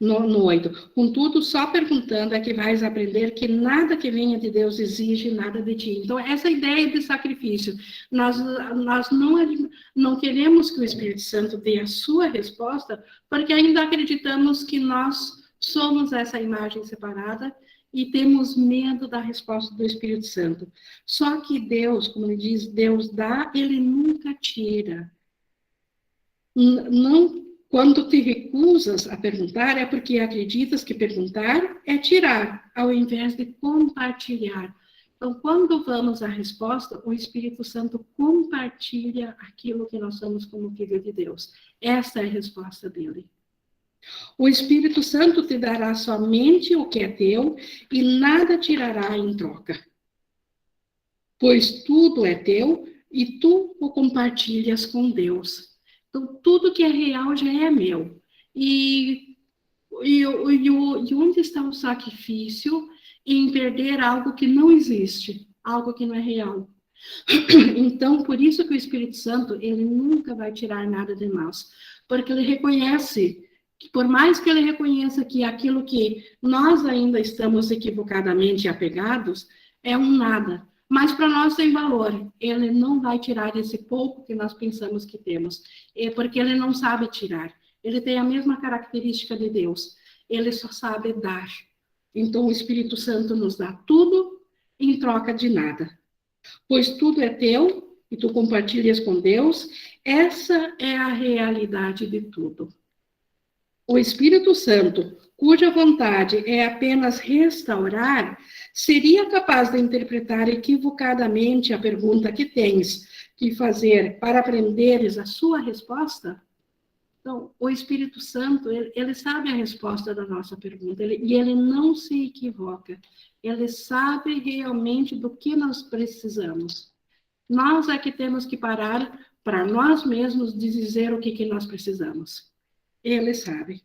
No 8. Contudo, só perguntando é que vais aprender que nada que venha de Deus exige nada de ti. Então, essa ideia de sacrifício, nós não queremos que o Espírito Santo dê a sua resposta, porque ainda acreditamos que nós somos essa imagem separada e temos medo da resposta do Espírito Santo. Só que Deus, como ele diz, Deus dá, ele nunca tira. Não. Quando te recusas a perguntar, é porque acreditas que perguntar é tirar, ao invés de compartilhar. Então, quando vamos à resposta, o Espírito Santo compartilha aquilo que nós somos como filho de Deus. Essa é a resposta dele. O Espírito Santo te dará somente o que é teu e nada tirará em troca. Pois tudo é teu e tu o compartilhas com Deus. Então, tudo que é real já é meu. E onde está o sacrifício em perder algo que não existe, algo que não é real? Então, por isso que o Espírito Santo, ele nunca vai tirar nada de nós, porque ele reconhece, que por mais que ele reconheça que aquilo que nós ainda estamos equivocadamente apegados, é um nada. Mas para nós tem valor. Ele não vai tirar esse pouco que nós pensamos que temos, porque ele não sabe tirar. Ele tem a mesma característica de Deus. Ele só sabe dar. Então, o Espírito Santo nos dá tudo em troca de nada. Pois tudo é teu e tu compartilhas com Deus. Essa é a realidade de tudo. O Espírito Santo, cuja vontade é apenas restaurar, seria capaz de interpretar equivocadamente a pergunta que tens que fazer para aprenderes a sua resposta? Então, o Espírito Santo, ele sabe a resposta da nossa pergunta, e ele não se equivoca. Ele sabe realmente do que nós precisamos. Nós é que temos que parar para nós mesmos dizer o que nós precisamos. Ele sabe.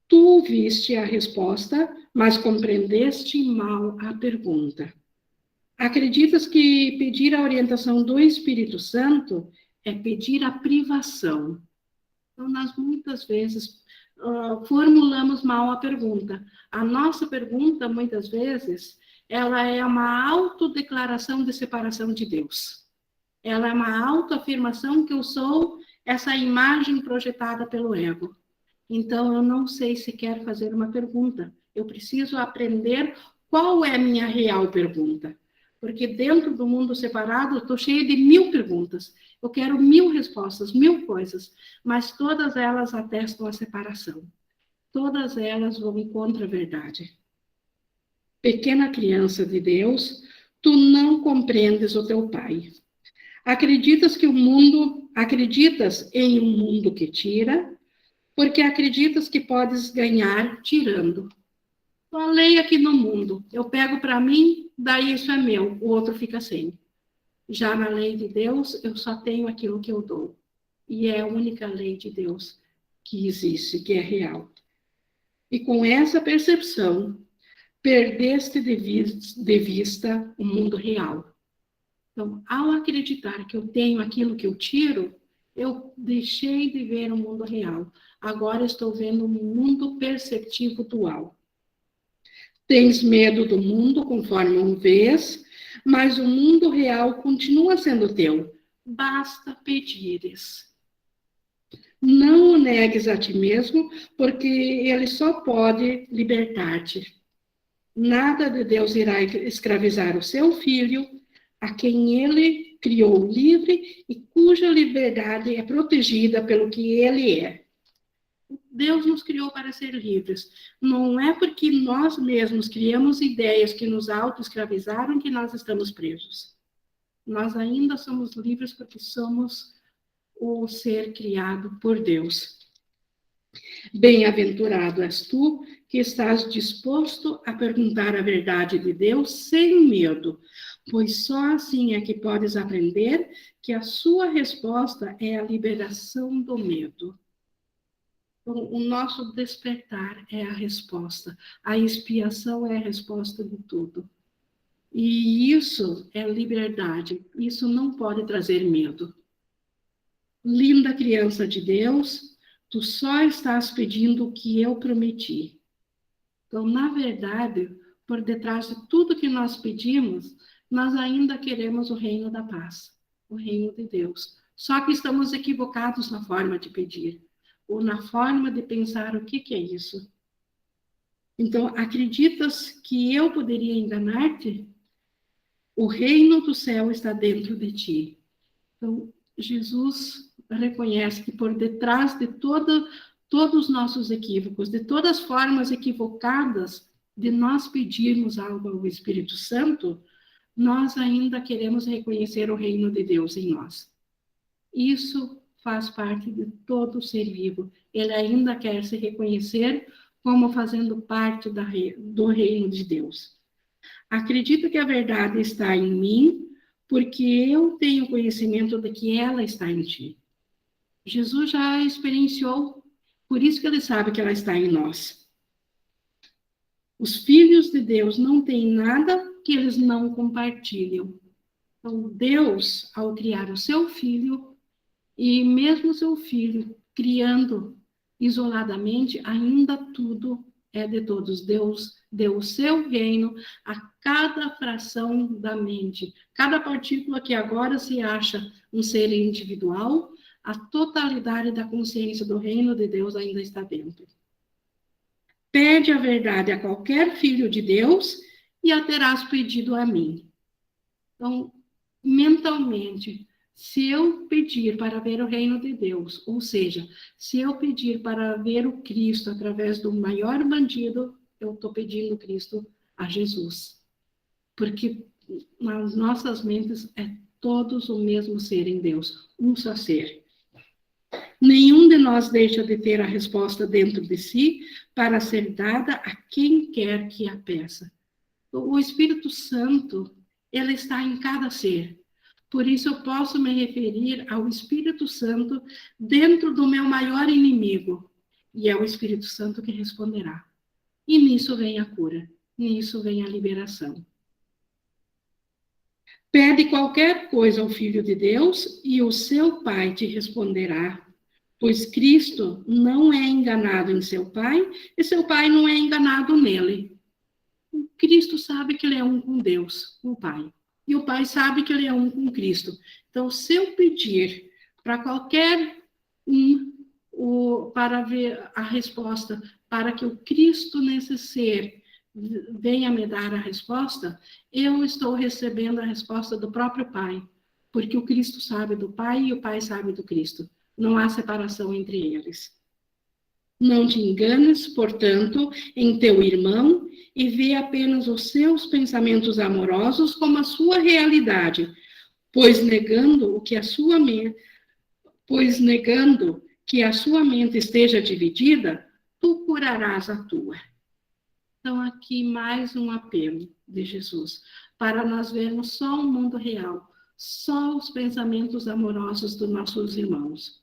Tu viste a resposta, mas compreendeste mal a pergunta. Acreditas que pedir a orientação do Espírito Santo é pedir a privação? Então, nós muitas vezes formulamos mal a pergunta. A nossa pergunta, muitas vezes, ela é uma autodeclaração de separação de Deus. Ela é uma autoafirmação que eu sou essa imagem projetada pelo ego. Então, eu não sei se quero fazer uma pergunta. Eu preciso aprender qual é a minha real pergunta. Porque dentro do mundo separado, eu estou cheia de 1000 perguntas. Eu quero 1000 respostas, 1000 coisas. Mas todas elas atestam a separação. Todas elas vão contra a verdade. Pequena criança de Deus, tu não compreendes o teu Pai. Acreditas em um mundo que tira, porque acreditas que podes ganhar tirando. Então, a lei aqui no mundo, eu pego para mim, daí isso é meu, o outro fica sem. Já na lei de Deus, eu só tenho aquilo que eu dou. E é a única lei de Deus que existe, que é real. E com essa percepção, perdeste de vista o mundo real. Então, ao acreditar que eu tenho aquilo que eu tiro, eu deixei de ver o mundo real. Agora estou vendo um mundo perceptivo dual. Tens medo do mundo conforme o vês, mas o mundo real continua sendo teu. Basta pedires. Não o negues a ti mesmo, porque ele só pode libertar-te. Nada de Deus irá escravizar o seu filho, a quem ele criou livre e cuja liberdade é protegida pelo que ele é. Deus nos criou para ser livres. Não é porque nós mesmos criamos ideias que nos auto-escravizaram que nós estamos presos. Nós ainda somos livres porque somos o ser criado por Deus. Bem-aventurado és tu, que estás disposto a perguntar a verdade de Deus sem medo, pois só assim é que podes aprender que a sua resposta é a liberação do medo. Então, o nosso despertar é a resposta. A expiação é a resposta de tudo. E isso é liberdade. Isso não pode trazer medo. Linda criança de Deus, tu só estás pedindo o que eu prometi. Então, na verdade, por detrás de tudo que nós pedimos, nós ainda queremos o reino da paz, o reino de Deus. Só que estamos equivocados na forma de pedir, ou na forma de pensar o que é isso. Então, acreditas que eu poderia enganar-te? O reino do céu está dentro de ti. Então, Jesus reconhece que por detrás de todos os nossos equívocos, de todas as formas equivocadas de nós pedirmos algo ao Espírito Santo, nós ainda queremos reconhecer o reino de Deus em nós. Isso faz parte de todo ser vivo. Ele ainda quer se reconhecer como fazendo parte do reino de Deus. Acredito que a verdade está em mim, porque eu tenho conhecimento de que ela está em ti. Jesus já experienciou, por isso que ele sabe que ela está em nós. Os filhos de Deus não têm nada que eles não compartilham. Então, Deus, ao criar o seu filho, e mesmo o seu filho criando isoladamente, ainda tudo é de todos. Deus deu o seu reino a cada fração da mente. Cada partícula que agora se acha um ser individual, a totalidade da consciência do reino de Deus ainda está dentro. Pede a verdade a qualquer filho de Deus e a terás pedido a mim. Então, mentalmente, se eu pedir para ver o reino de Deus, ou seja, se eu pedir para ver o Cristo através do maior bandido, eu estou pedindo Cristo a Jesus. Porque nas nossas mentes é todos o mesmo ser em Deus, um só ser. Nenhum de nós deixa de ter a resposta dentro de si para ser dada a quem quer que a peça. O Espírito Santo, ele está em cada ser. Por isso eu posso me referir ao Espírito Santo dentro do meu maior inimigo. E é o Espírito Santo que responderá. E nisso vem a cura, nisso vem a liberação. Pede qualquer coisa ao Filho de Deus e o seu Pai te responderá. pois Cristo não é enganado em seu Pai, e seu Pai não é enganado nele. Cristo sabe que ele é um com Deus, com o Pai. E o Pai sabe que ele é um com Cristo. Então, se eu pedir para qualquer para ver a resposta, para que o Cristo nesse ser venha me dar a resposta, eu estou recebendo a resposta do próprio Pai, porque o Cristo sabe do Pai e o Pai sabe do Cristo. Não há separação entre eles. Não te enganes, portanto, em teu irmão e vê apenas os seus pensamentos amorosos como a sua realidade, pois negando que a sua mente esteja dividida, tu curarás a tua. Então, aqui mais um apelo de Jesus, para nós vermos só o mundo real, só os pensamentos amorosos dos nossos irmãos.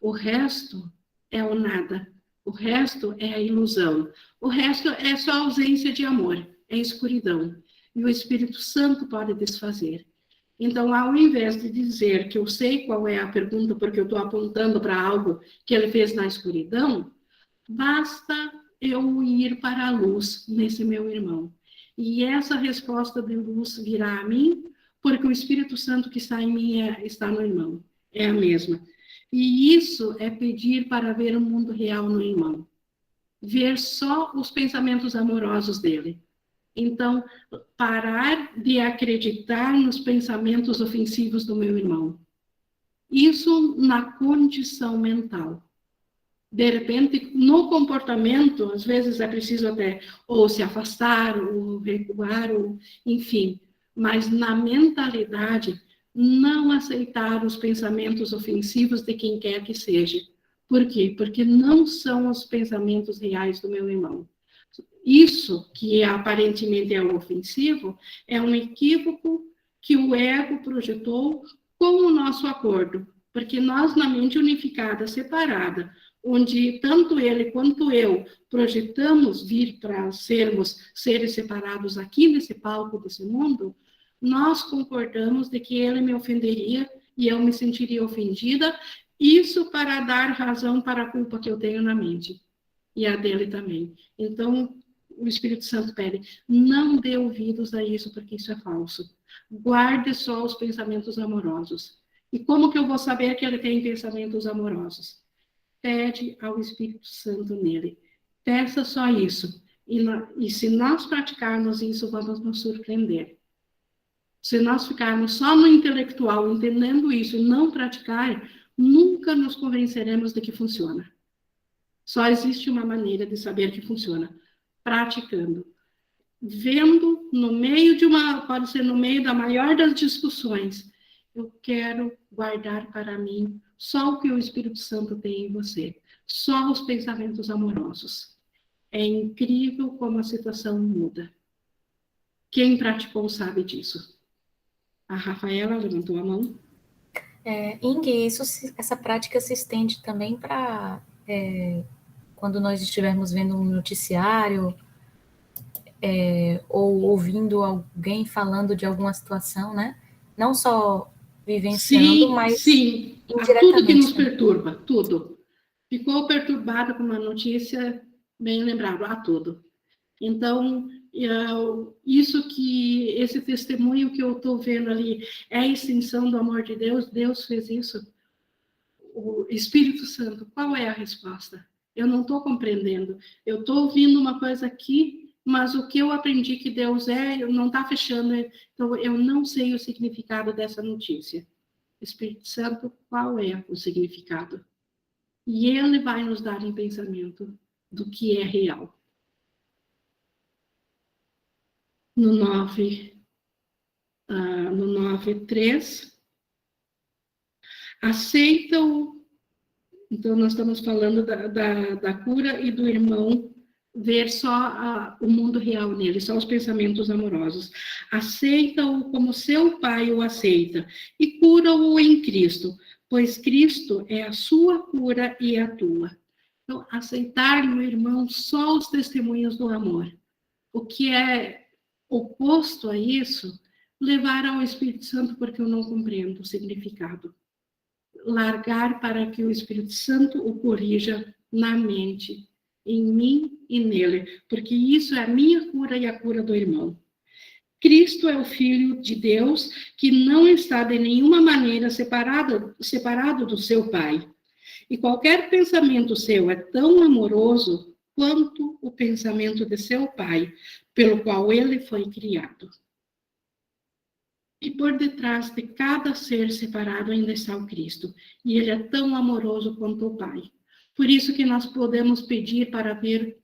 O resto é o nada, o resto é a ilusão, o resto é só ausência de amor, é escuridão. E o Espírito Santo pode desfazer. Então, ao invés de dizer que eu sei qual é a pergunta, porque eu estou apontando para algo que ele fez na escuridão, basta eu ir para a luz nesse meu irmão. E essa resposta de luz virá a mim, porque o Espírito Santo que está em mim está no irmão. É a mesma. E isso é pedir para ver o mundo real no irmão. Ver só os pensamentos amorosos dele. Então, parar de acreditar nos pensamentos ofensivos do meu irmão. Isso na condição mental. De repente, no comportamento, às vezes é preciso até ou se afastar, ou recuar, ou, enfim. Mas na mentalidade, não aceitar os pensamentos ofensivos de quem quer que seja. Por quê? Porque não são os pensamentos reais do meu irmão. Isso, que aparentemente é ofensivo, é um equívoco que o ego projetou com o nosso acordo. Porque nós, na mente unificada, separada, onde tanto ele quanto eu projetamos vir para sermos seres separados aqui nesse palco desse mundo, nós concordamos de que ele me ofenderia e eu me sentiria ofendida, isso para dar razão para a culpa que eu tenho na mente, e a dele também. Então, o Espírito Santo pede, não dê ouvidos a isso, porque isso é falso. Guarde só os pensamentos amorosos. E como que eu vou saber que ele tem pensamentos amorosos? Pede ao Espírito Santo nele. Peça só isso. E se nós praticarmos isso, vamos nos surpreender. Se nós ficarmos só no intelectual, entendendo isso e não praticar, nunca nos convenceremos de que funciona. Só existe uma maneira de saber que funciona. Praticando. Vendo no meio pode ser no meio da maior das discussões, eu quero guardar para mim só o que o Espírito Santo tem em você, só os pensamentos amorosos. É incrível como a situação muda. Quem praticou sabe disso. A Rafaela levantou a mão. Inge, essa prática se estende também para quando nós estivermos vendo um noticiário ou ouvindo alguém falando de alguma situação, né? Não só vivenciando, mas sim. indiretamente. Tudo que nos perturba, tudo. Ficou perturbado com uma notícia, bem lembrado, a tudo. Então, esse testemunho que eu estou vendo ali é a extensão do amor de Deus. Deus fez isso. O Espírito Santo, qual é a resposta? Eu não estou compreendendo. Eu estou ouvindo uma coisa aqui, mas o que eu aprendi que Deus não está fechando. Então, eu não sei o significado dessa notícia. Espírito Santo, qual é o significado? E ele vai nos dar em pensamento do que é real. No 9.3, aceita-o. Então, nós estamos falando da cura e do irmão ver só o mundo real nele, só os pensamentos amorosos. Aceita-o como seu pai o aceita e cura-o em Cristo, pois Cristo é a sua cura e a tua. Então, aceitar no irmão só os testemunhos do amor. O que é oposto a isso, levar ao Espírito Santo, porque eu não compreendo o significado. largar para que o Espírito Santo o corrija na mente, em mim e nele, porque isso é a minha cura e a cura do irmão. Cristo é o Filho de Deus que não está de nenhuma maneira separado do seu Pai. E qualquer pensamento seu é tão amoroso quanto o pensamento de seu Pai, pelo qual ele foi criado. E por detrás de cada ser separado ainda está o Cristo. E ele é tão amoroso quanto o Pai. Por isso que nós podemos pedir para ver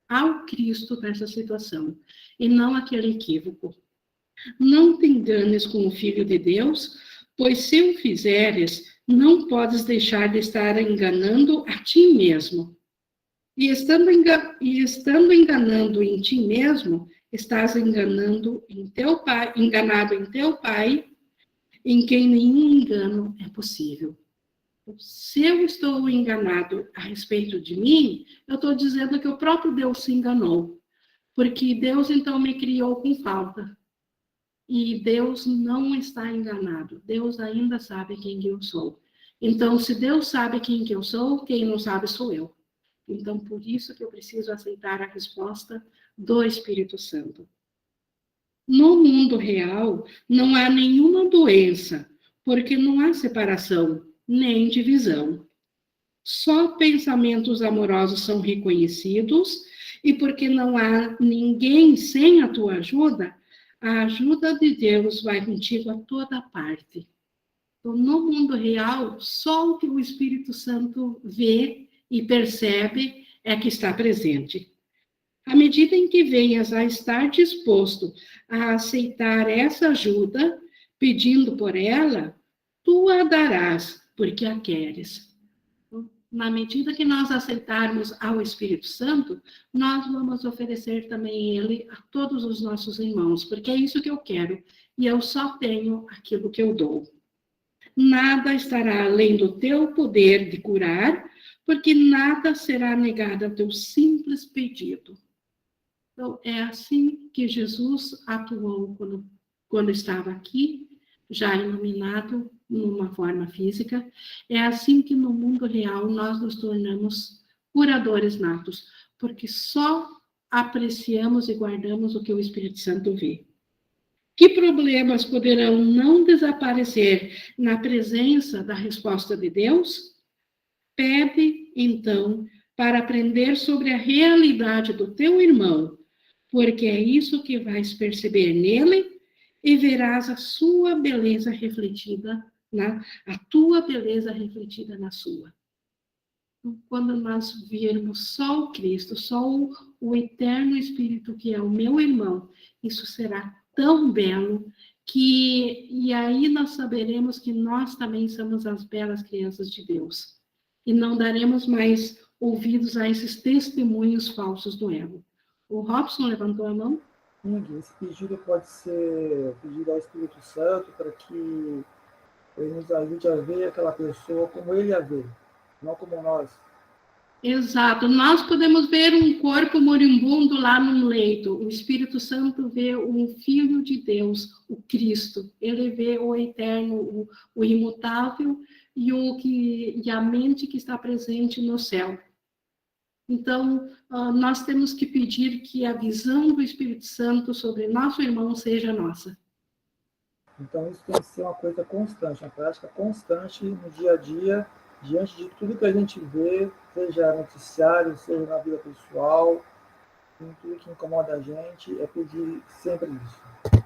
ao Cristo nessa situação, e não aquele equívoco. Não te enganes com o Filho de Deus, pois se o fizeres, não podes deixar de estar enganando a ti mesmo. E estando enganando em ti mesmo, estás enganado em teu Pai, em quem nenhum engano é possível. Se eu estou enganado a respeito de mim, eu estou dizendo que o próprio Deus se enganou, porque Deus então me criou com falta. E Deus não está enganado. Deus ainda sabe quem eu sou. Então, se Deus sabe quem eu sou, quem não sabe sou eu. Então, por isso que eu preciso aceitar a resposta do Espírito Santo. No mundo real, não há nenhuma doença, porque não há separação, nem divisão. Só pensamentos amorosos são reconhecidos, e porque não há ninguém sem a tua ajuda, a ajuda de Deus vai contigo a toda parte. Então, no mundo real, só o que o Espírito Santo vê e percebe é que está presente. À medida em que venhas a estar disposto a aceitar essa ajuda, pedindo por ela, tu a darás, porque a queres. Na medida que nós aceitarmos ao Espírito Santo, nós vamos oferecer também ele a todos os nossos irmãos, porque é isso que eu quero, e eu só tenho aquilo que eu dou. Nada estará além do teu poder de curar, porque nada será negado ao teu simples pedido. Então, é assim que Jesus atuou quando estava aqui, já iluminado numa forma física. É assim que no mundo real nós nos tornamos curadores natos, porque só apreciamos e guardamos o que o Espírito Santo vê. Que problemas poderão não desaparecer na presença da resposta de Deus? Pede, então, para aprender sobre a realidade do teu irmão, porque é isso que vais perceber nele e verás a sua beleza refletida a tua beleza refletida na sua. Então, quando nós virmos só o Cristo, só o eterno Espírito que é o meu irmão, isso será tão belo e aí nós saberemos que nós também somos as belas crianças de Deus. E não daremos mais ouvidos a esses testemunhos falsos do ego. O Robson levantou a mão? Esse pedido pode ser pedido ao Espírito Santo para que ele nos ajude a ver aquela pessoa como ele a vê, não como nós. Exato. Nós podemos ver um corpo moribundo lá num leito. O Espírito Santo vê um Filho de Deus, o Cristo. Ele vê o eterno, o imutável e a mente que está presente no céu. Então, nós temos que pedir que a visão do Espírito Santo sobre nosso irmão seja nossa. Então, isso tem que ser uma coisa constante, uma prática constante no dia a dia, diante de tudo que a gente vê, seja noticiário, seja na vida pessoal, em tudo que incomoda a gente, é pedir sempre isso.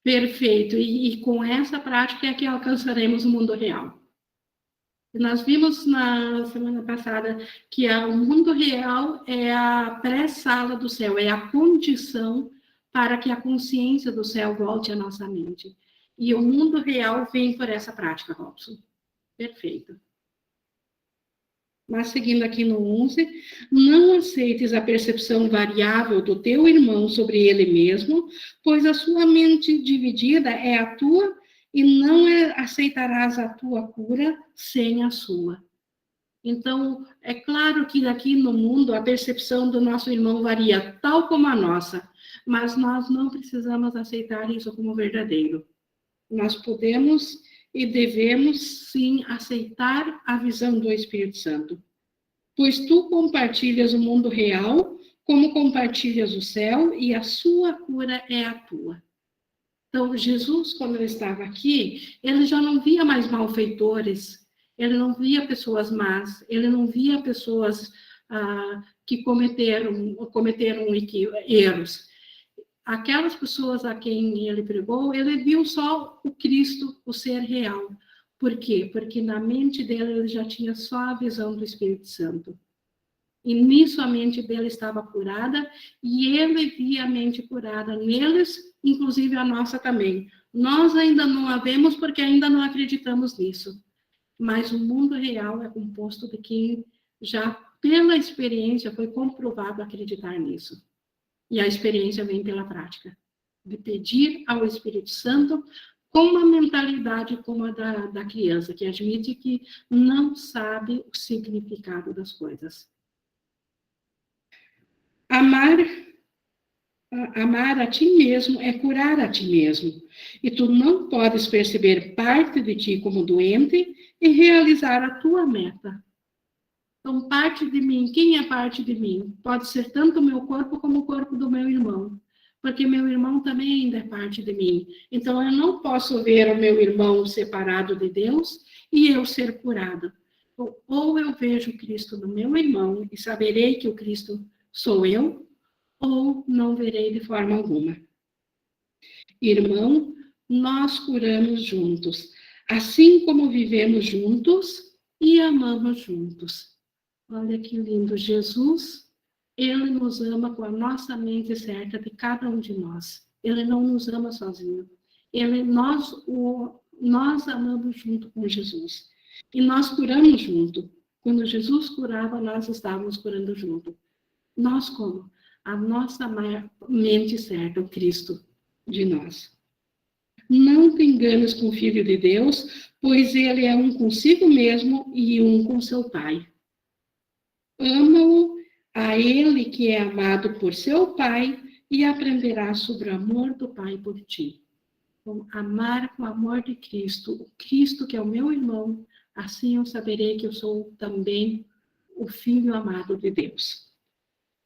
Perfeito. E com essa prática é que alcançaremos o mundo real. Nós vimos na semana passada que o mundo real é a pré-sala do céu, é a condição para que a consciência do céu volte à nossa mente. E o mundo real vem por essa prática, Robson. Perfeito. Mas seguindo aqui no 11, não aceites a percepção variável do teu irmão sobre ele mesmo, pois a sua mente dividida é a tua e não aceitarás a tua cura sem a sua. Então, é claro que aqui no mundo a percepção do nosso irmão varia, tal como a nossa, mas nós não precisamos aceitar isso como verdadeiro. Nós podemos e devemos, sim, aceitar a visão do Espírito Santo. Pois tu compartilhas o mundo real, como compartilhas o céu, e a sua cura é a tua. Então, Jesus, quando ele estava aqui, ele já não via mais malfeitores, ele não via pessoas más, ele não via pessoas que cometeram erros. Aquelas pessoas a quem ele pregou, ele viu só o Cristo, o ser real. Por quê? Porque na mente dele ele já tinha só a visão do Espírito Santo. E nisso a mente dele estava curada, e ele via a mente curada neles, inclusive a nossa também. Nós ainda não a vemos porque ainda não acreditamos nisso. Mas o mundo real é composto de quem já, pela experiência, foi comprovado acreditar nisso. E a experiência vem pela prática, de pedir ao Espírito Santo com uma mentalidade como a da criança, que admite que não sabe o significado das coisas. Amar a ti mesmo é curar a ti mesmo. E tu não podes perceber parte de ti como doente e realizar a tua meta. Então, parte de mim, quem é parte de mim? Pode ser tanto o meu corpo como o corpo do meu irmão. Porque meu irmão também ainda é parte de mim. Então, eu não posso ver o meu irmão separado de Deus e eu ser curado. Ou eu vejo Cristo no meu irmão e saberei que o Cristo sou eu, ou não verei de forma alguma. Irmão, nós curamos juntos, assim como vivemos juntos e amamos juntos. Olha que lindo, Jesus, ele nos ama com a nossa mente certa de cada um de nós. Ele não nos ama sozinho. Nós amamos junto com Jesus. E nós curamos junto. Quando Jesus curava, nós estávamos curando junto. Nós como? A nossa mente certa, o Cristo de nós. Não te enganes com o Filho de Deus, pois ele é um consigo mesmo e um com seu Pai. Ama-o a ele que é amado por seu Pai e aprenderá sobre o amor do Pai por ti. Então, amar com o amor de Cristo, o Cristo que é o meu irmão, assim eu saberei que eu sou também o Filho amado de Deus.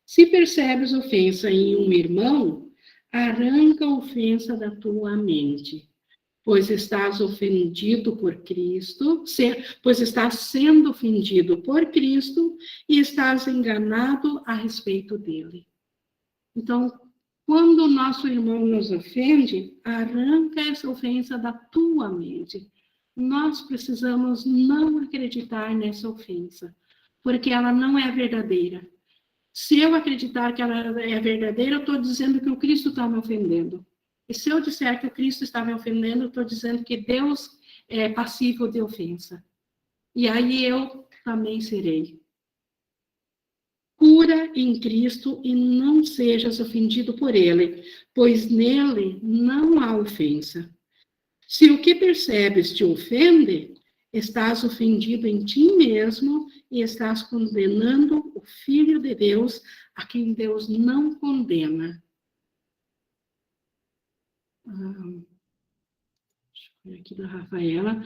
Se percebes ofensa em um irmão, arranca a ofensa da tua mente, pois estás ofendido por Cristo, pois estás sendo ofendido por Cristo e estás enganado a respeito dele. Então, quando o nosso irmão nos ofende, arranca essa ofensa da tua mente. Nós precisamos não acreditar nessa ofensa, porque ela não é verdadeira. Se eu acreditar que ela é verdadeira, eu estou dizendo que o Cristo está me ofendendo. E se eu disser que o Cristo está me ofendendo, eu estou dizendo que Deus é passível de ofensa. E aí eu também serei. Cura em Cristo e não sejas ofendido por ele, pois nele não há ofensa. Se o que percebes te ofende, estás ofendido em ti mesmo e estás condenando o Filho de Deus, a quem Deus não condena. Aqui da Rafaela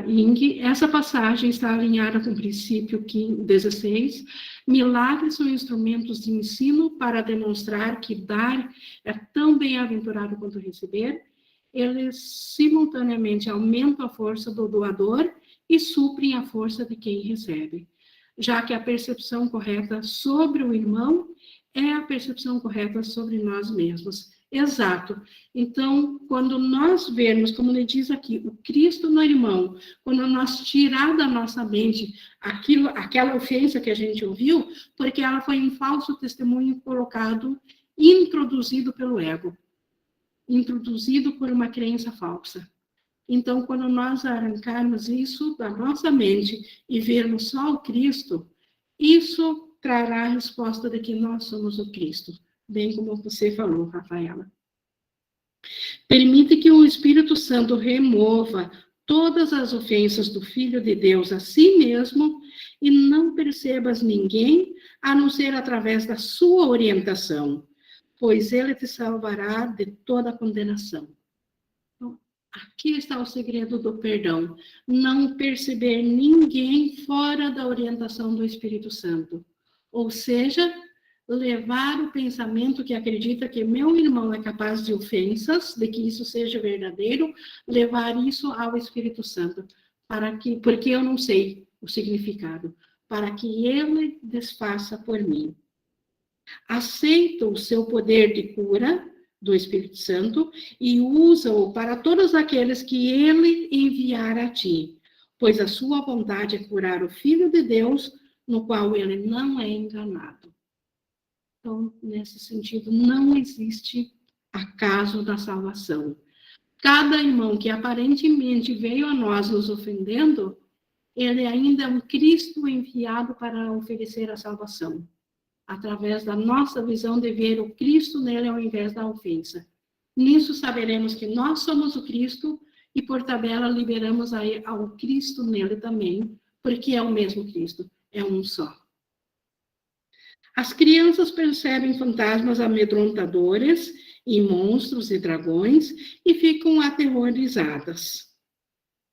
Ing, essa passagem está alinhada com o princípio 16. Milagres são instrumentos de ensino para demonstrar que dar é tão bem-aventurado quanto receber. Eles simultaneamente aumentam a força do doador e suprem a força de quem recebe, já que a percepção correta sobre o irmão é a percepção correta sobre nós mesmos. Exato. Então, quando nós vermos, como ele diz aqui, o Cristo no irmão, quando nós tirar da nossa mente aquela ofensa que a gente ouviu, porque ela foi um falso testemunho colocado, introduzido pelo ego, introduzido por uma crença falsa. Então, quando nós arrancarmos isso da nossa mente e vermos só o Cristo, isso trará a resposta de que nós somos o Cristo, bem como você falou, Rafaela. Permite que o Espírito Santo remova todas as ofensas do Filho de Deus a si mesmo e não percebas ninguém a não ser através da sua orientação, pois ele te salvará de toda condenação. Então, Aqui está o segredo do perdão. Não perceber ninguém fora da orientação do Espírito Santo. Ou seja, levar o pensamento que acredita que meu irmão é capaz de ofensas, de que isso seja verdadeiro, levar isso ao Espírito Santo, porque eu não sei o significado, para que ele desfaça por mim. Aceita o seu poder de cura do Espírito Santo e usa-o para todos aqueles que ele enviar a ti, pois a sua vontade é curar o Filho de Deus, no qual ele não é enganado. Então, nesse sentido, não existe acaso da salvação. Cada irmão que aparentemente veio a nós nos ofendendo, ele ainda é um Cristo enviado para oferecer a salvação, através da nossa visão de ver o Cristo nele ao invés da ofensa. Nisso saberemos que nós somos o Cristo e, por tabela, liberamos ao Cristo nele também, porque é o mesmo Cristo, é um só. As crianças percebem fantasmas amedrontadores e monstros e dragões e ficam aterrorizadas.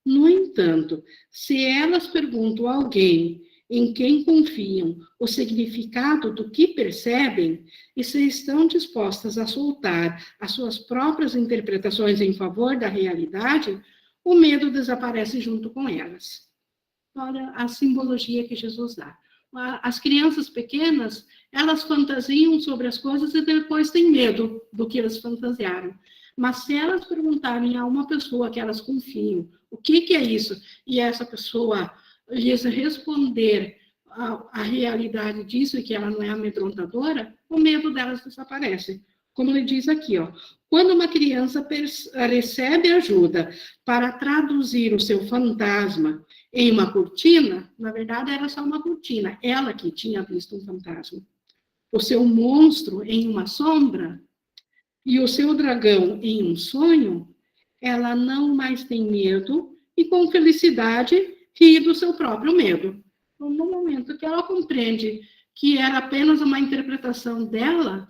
No entanto, se elas perguntam a alguém em quem confiam o significado do que percebem e se estão dispostas a soltar as suas próprias interpretações em favor da realidade, o medo desaparece junto com elas. Olha a simbologia que Jesus dá. As crianças pequenas, elas fantasiam sobre as coisas e depois têm medo do que elas fantasiaram. Mas se elas perguntarem a uma pessoa que elas confiam, o que é isso? E essa pessoa lhes responder a realidade disso e que ela não é amedrontadora, o medo delas desaparece. Como ele diz aqui, ó, quando uma criança recebe ajuda para traduzir o seu fantasma em uma cortina, na verdade era só uma cortina, ela que tinha visto um fantasma. O seu monstro em uma sombra e o seu dragão em um sonho, ela não mais tem medo e com felicidade ri do seu próprio medo. Então, no momento que ela compreende que era apenas uma interpretação dela,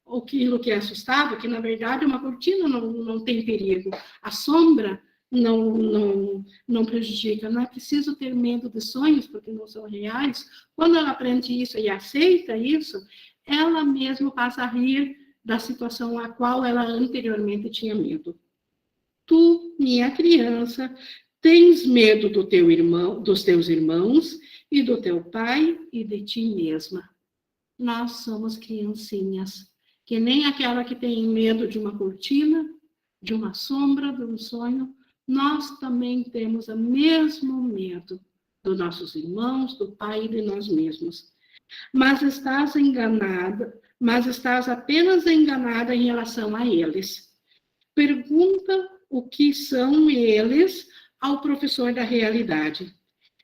aquilo que é assustava, que na verdade uma cortina não tem perigo, a sombra não prejudica, não é preciso ter medo de sonhos, porque não são reais. Quando ela aprende isso e aceita isso, ela mesma passa a rir da situação a qual ela anteriormente tinha medo. Tu, minha criança, tens medo do teu irmão, dos teus irmãos e do teu pai e de ti mesma. Nós somos criancinhas, que nem aquela que tem medo de uma cortina, de uma sombra, de um sonho. Nós também temos o mesmo medo dos nossos irmãos, do pai e de nós mesmos. Mas estás apenas enganada em relação a eles. Pergunta o que são eles ao professor da realidade.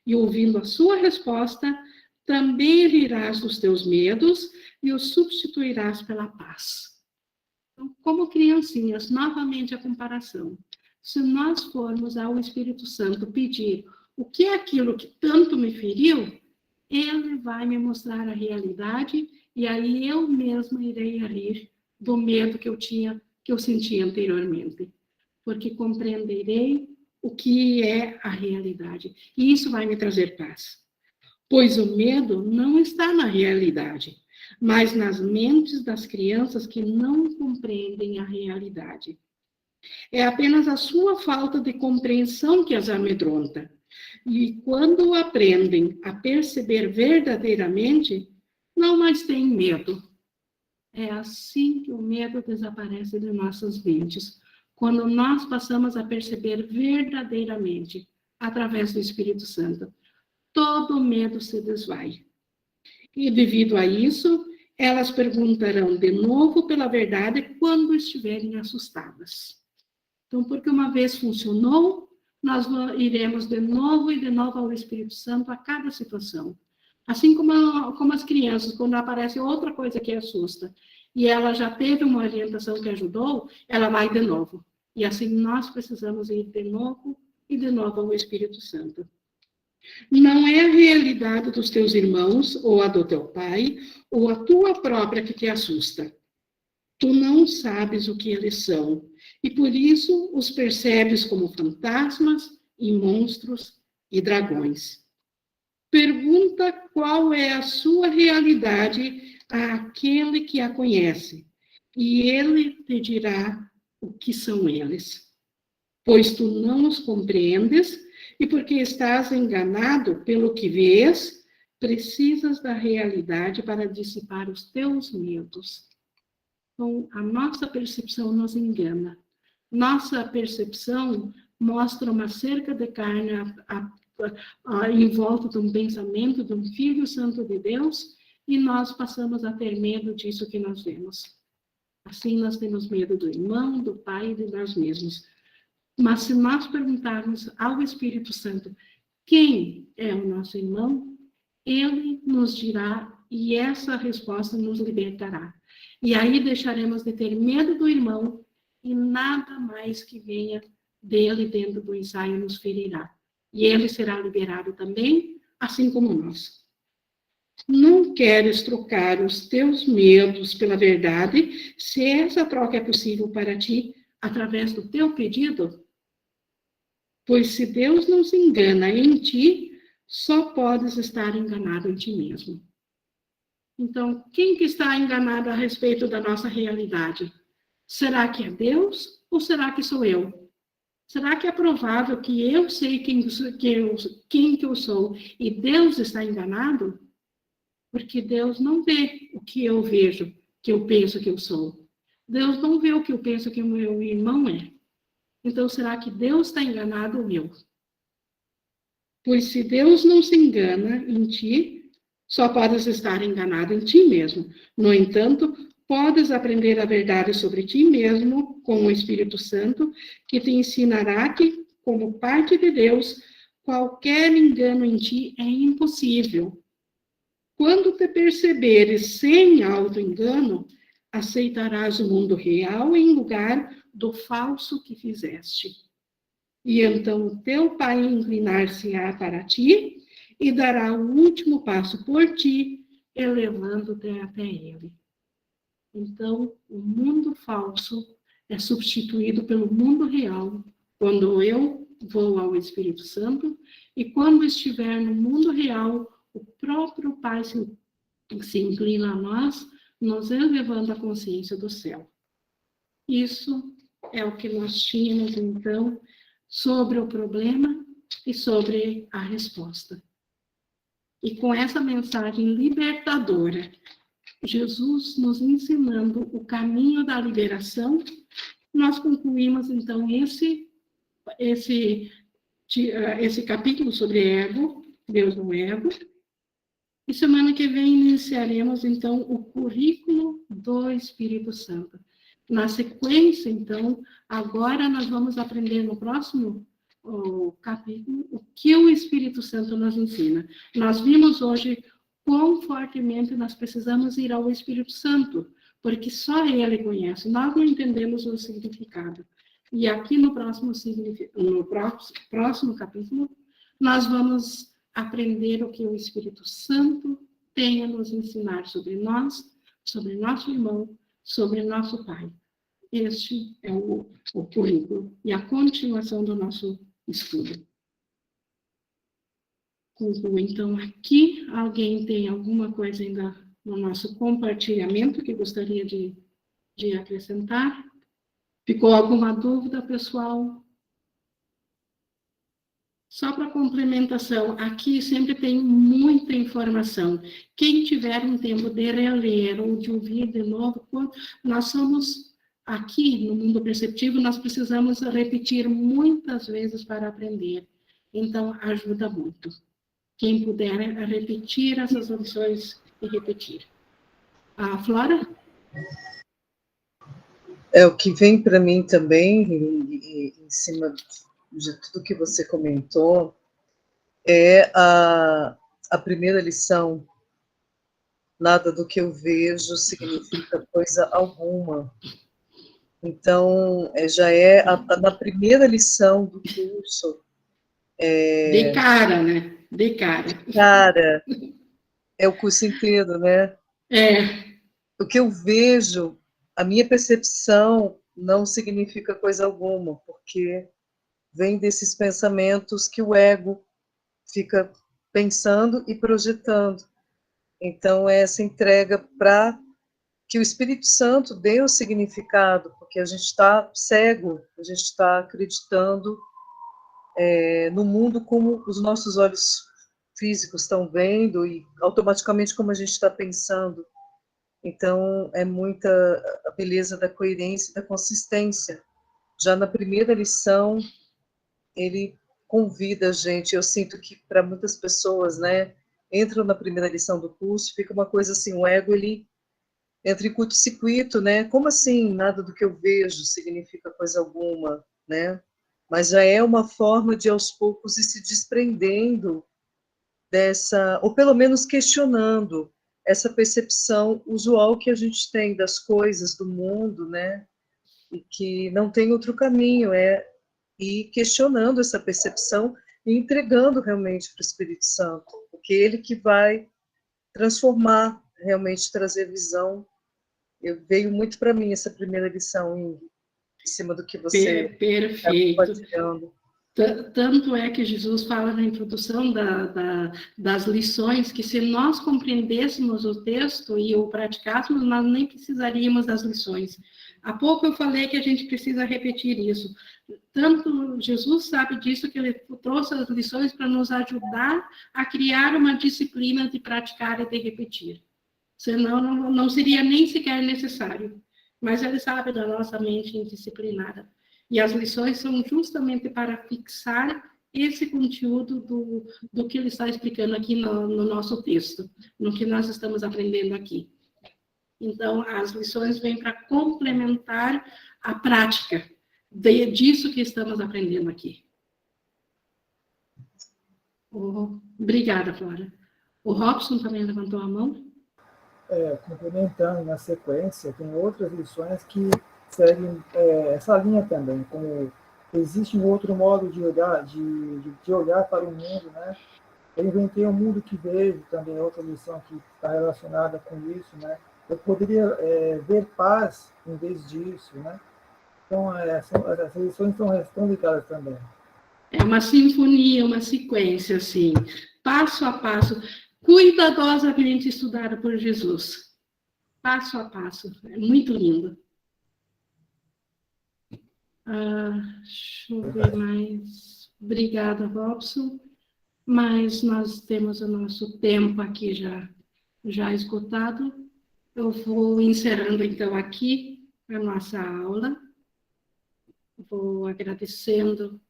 E ouvindo a sua resposta, também rirás dos teus medos e os substituirás pela paz. Então, como criancinhas, novamente a comparação. Se nós formos ao Espírito Santo pedir o que é aquilo que tanto me feriu, ele vai me mostrar a realidade e aí eu mesma irei rir do medo que eu sentia anteriormente. Porque compreenderei o que é a realidade. E isso vai me trazer paz. Pois o medo não está na realidade, mas nas mentes das crianças que não compreendem a realidade. É apenas a sua falta de compreensão que as amedronta. E quando aprendem a perceber verdadeiramente, não mais têm medo. É assim que o medo desaparece de nossas mentes. Quando nós passamos a perceber verdadeiramente, através do Espírito Santo, todo medo se desvai. E devido a isso, elas perguntarão de novo pela verdade quando estiverem assustadas. Então, porque uma vez funcionou, nós iremos de novo ao Espírito Santo a cada situação. Assim como as crianças, quando aparece outra coisa que assusta, e ela já teve uma orientação que ajudou, ela vai de novo. E assim nós precisamos ir de novo ao Espírito Santo. Não é a realidade dos teus irmãos, ou a do teu pai, ou a tua própria que te assusta. Tu não sabes o que eles são, e por isso os percebes como fantasmas e monstros e dragões. Pergunta qual é a sua realidade àquele que a conhece, e ele te dirá o que são eles. Pois tu não os compreendes, e porque estás enganado pelo que vês, precisas da realidade para dissipar os teus medos. Então, a nossa percepção nos engana. Nossa percepção mostra uma cerca de carne em volta de um pensamento de um Filho Santo de Deus, e nós passamos a ter medo disso que nós vemos. Assim, nós temos medo do irmão, do pai e de nós mesmos. Mas se nós perguntarmos ao Espírito Santo quem é o nosso irmão, ele nos dirá, e essa resposta nos libertará. E aí deixaremos de ter medo do irmão, e nada mais que venha dele dentro do ensaio nos ferirá. E ele será liberado também, assim como nós. Não queres trocar os teus medos pela verdade, se essa troca é possível para ti através do teu pedido? Pois se Deus não se engana em ti, só podes estar enganado em ti mesmo. Então, quem que está enganado a respeito da nossa realidade? Será que é Deus ou será que sou eu? Será que é provável que eu sei quem que eu sou e Deus está enganado? Porque Deus não vê o que eu vejo, que eu penso que eu sou. Deus não vê o que eu penso que o meu irmão é. Então, será que Deus está enganado ou eu? Pois se Deus não se engana em ti, só podes estar enganado em ti mesmo. No entanto, podes aprender a verdade sobre ti mesmo com o Espírito Santo, que te ensinará que, como parte de Deus, qualquer engano em ti é impossível. Quando te perceberes sem auto-engano, aceitarás o mundo real em lugar do falso que fizeste. E então o teu Pai inclinar-se-á para ti e dará o último passo por ti, elevando-te até ele. Então, o mundo falso é substituído pelo mundo real quando eu vou ao Espírito Santo, e quando estiver no mundo real, o próprio Pai se inclina a nós, nos elevando a consciência do céu. Isso é o que nós tínhamos, então, sobre o problema e sobre a resposta. E com essa mensagem libertadora, Jesus nos ensinando o caminho da liberação, nós concluímos, então, esse capítulo sobre ego, Deus no ego. E semana que vem iniciaremos, então, o currículo do Espírito Santo. Na sequência, então, agora nós vamos aprender no próximo capítulo o que o Espírito Santo nos ensina. Nós vimos hoje quão fortemente nós precisamos ir ao Espírito Santo, porque só ele conhece, nós não entendemos o significado. E aqui no próximo capítulo, nós vamos aprender o que o Espírito Santo tem a nos ensinar sobre nós, sobre nosso irmão, sobre nosso Pai. Este é o currículo e a continuação do nosso estudo. Concluo, então, aqui. Alguém tem alguma coisa ainda no nosso compartilhamento que gostaria de acrescentar? Ficou alguma dúvida, pessoal? Só para complementação, aqui sempre tem muita informação. Quem tiver um tempo de reler ou de ouvir de novo, nós somos aqui no mundo perceptivo, nós precisamos repetir muitas vezes para aprender. Então, ajuda muito. Quem puder repetir essas opções e repetir. A Flora? O que vem para mim também, em cima de tudo que você comentou, é a primeira lição. Nada do que eu vejo significa coisa alguma. Então, já é na primeira lição do curso. De cara, né? De cara. Cara, é o curso inteiro, né? É. O que eu vejo, a minha percepção não significa coisa alguma, porque vem desses pensamentos que o ego fica pensando e projetando. Então, é essa entrega para que o Espírito Santo dê o significado, porque a gente está cego, a gente está acreditando no mundo como os nossos olhos físicos estão vendo e automaticamente como a gente está pensando. Então, é muita a beleza da coerência e da consistência. Já na primeira lição, ele convida a gente, eu sinto que para muitas pessoas, né, entram na primeira lição do curso, fica uma coisa assim, o ego, ele entra em curto-circuito, né, como assim, nada do que eu vejo significa coisa alguma, né, mas já é uma forma de, aos poucos, ir se desprendendo dessa, ou pelo menos questionando essa percepção usual que a gente tem das coisas, do mundo, né, e que não tem outro caminho, ir questionando essa percepção e entregando realmente para o Espírito Santo, porque ele que vai transformar, realmente trazer visão. Veio muito para mim essa primeira lição, Ingrid, em cima do que você está compartilhando. Tanto é que Jesus fala na introdução das lições que, se nós compreendêssemos o texto e o praticássemos, nós nem precisaríamos das lições. Há pouco eu falei que a gente precisa repetir isso. Tanto Jesus sabe disso, que ele trouxe as lições para nos ajudar a criar uma disciplina de praticar e de repetir. Senão, não seria nem sequer necessário. Mas ele sabe da nossa mente indisciplinada. E as lições são justamente para fixar esse conteúdo do que ele está explicando aqui no nosso texto, no que nós estamos aprendendo aqui. Então, as lições vêm para complementar a prática disso que estamos aprendendo aqui. Obrigada, Flora. O Robson também levantou a mão. Complementando na sequência, tem outras lições que seguem essa linha também, como existe um outro modo de olhar, de olhar para o mundo, né? Eu inventei um mundo que vejo, também outra lição que está relacionada com isso, né? Eu poderia ver paz em vez disso, né? Então, essas lições estão ligadas também. É uma sinfonia, uma sequência, assim, passo a passo, cuidadosamente estudada por Jesus. Passo a passo. É muito lindo. Deixa eu ver mais. Obrigada, Robson. Mas nós temos o nosso tempo aqui já esgotado. Eu vou encerrando, então, aqui a nossa aula. Vou agradecendo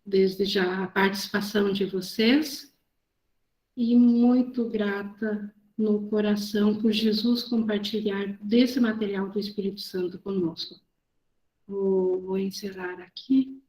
desde já a participação de vocês e muito grata no coração por Jesus compartilhar desse material do Espírito Santo conosco. Vou encerrar aqui.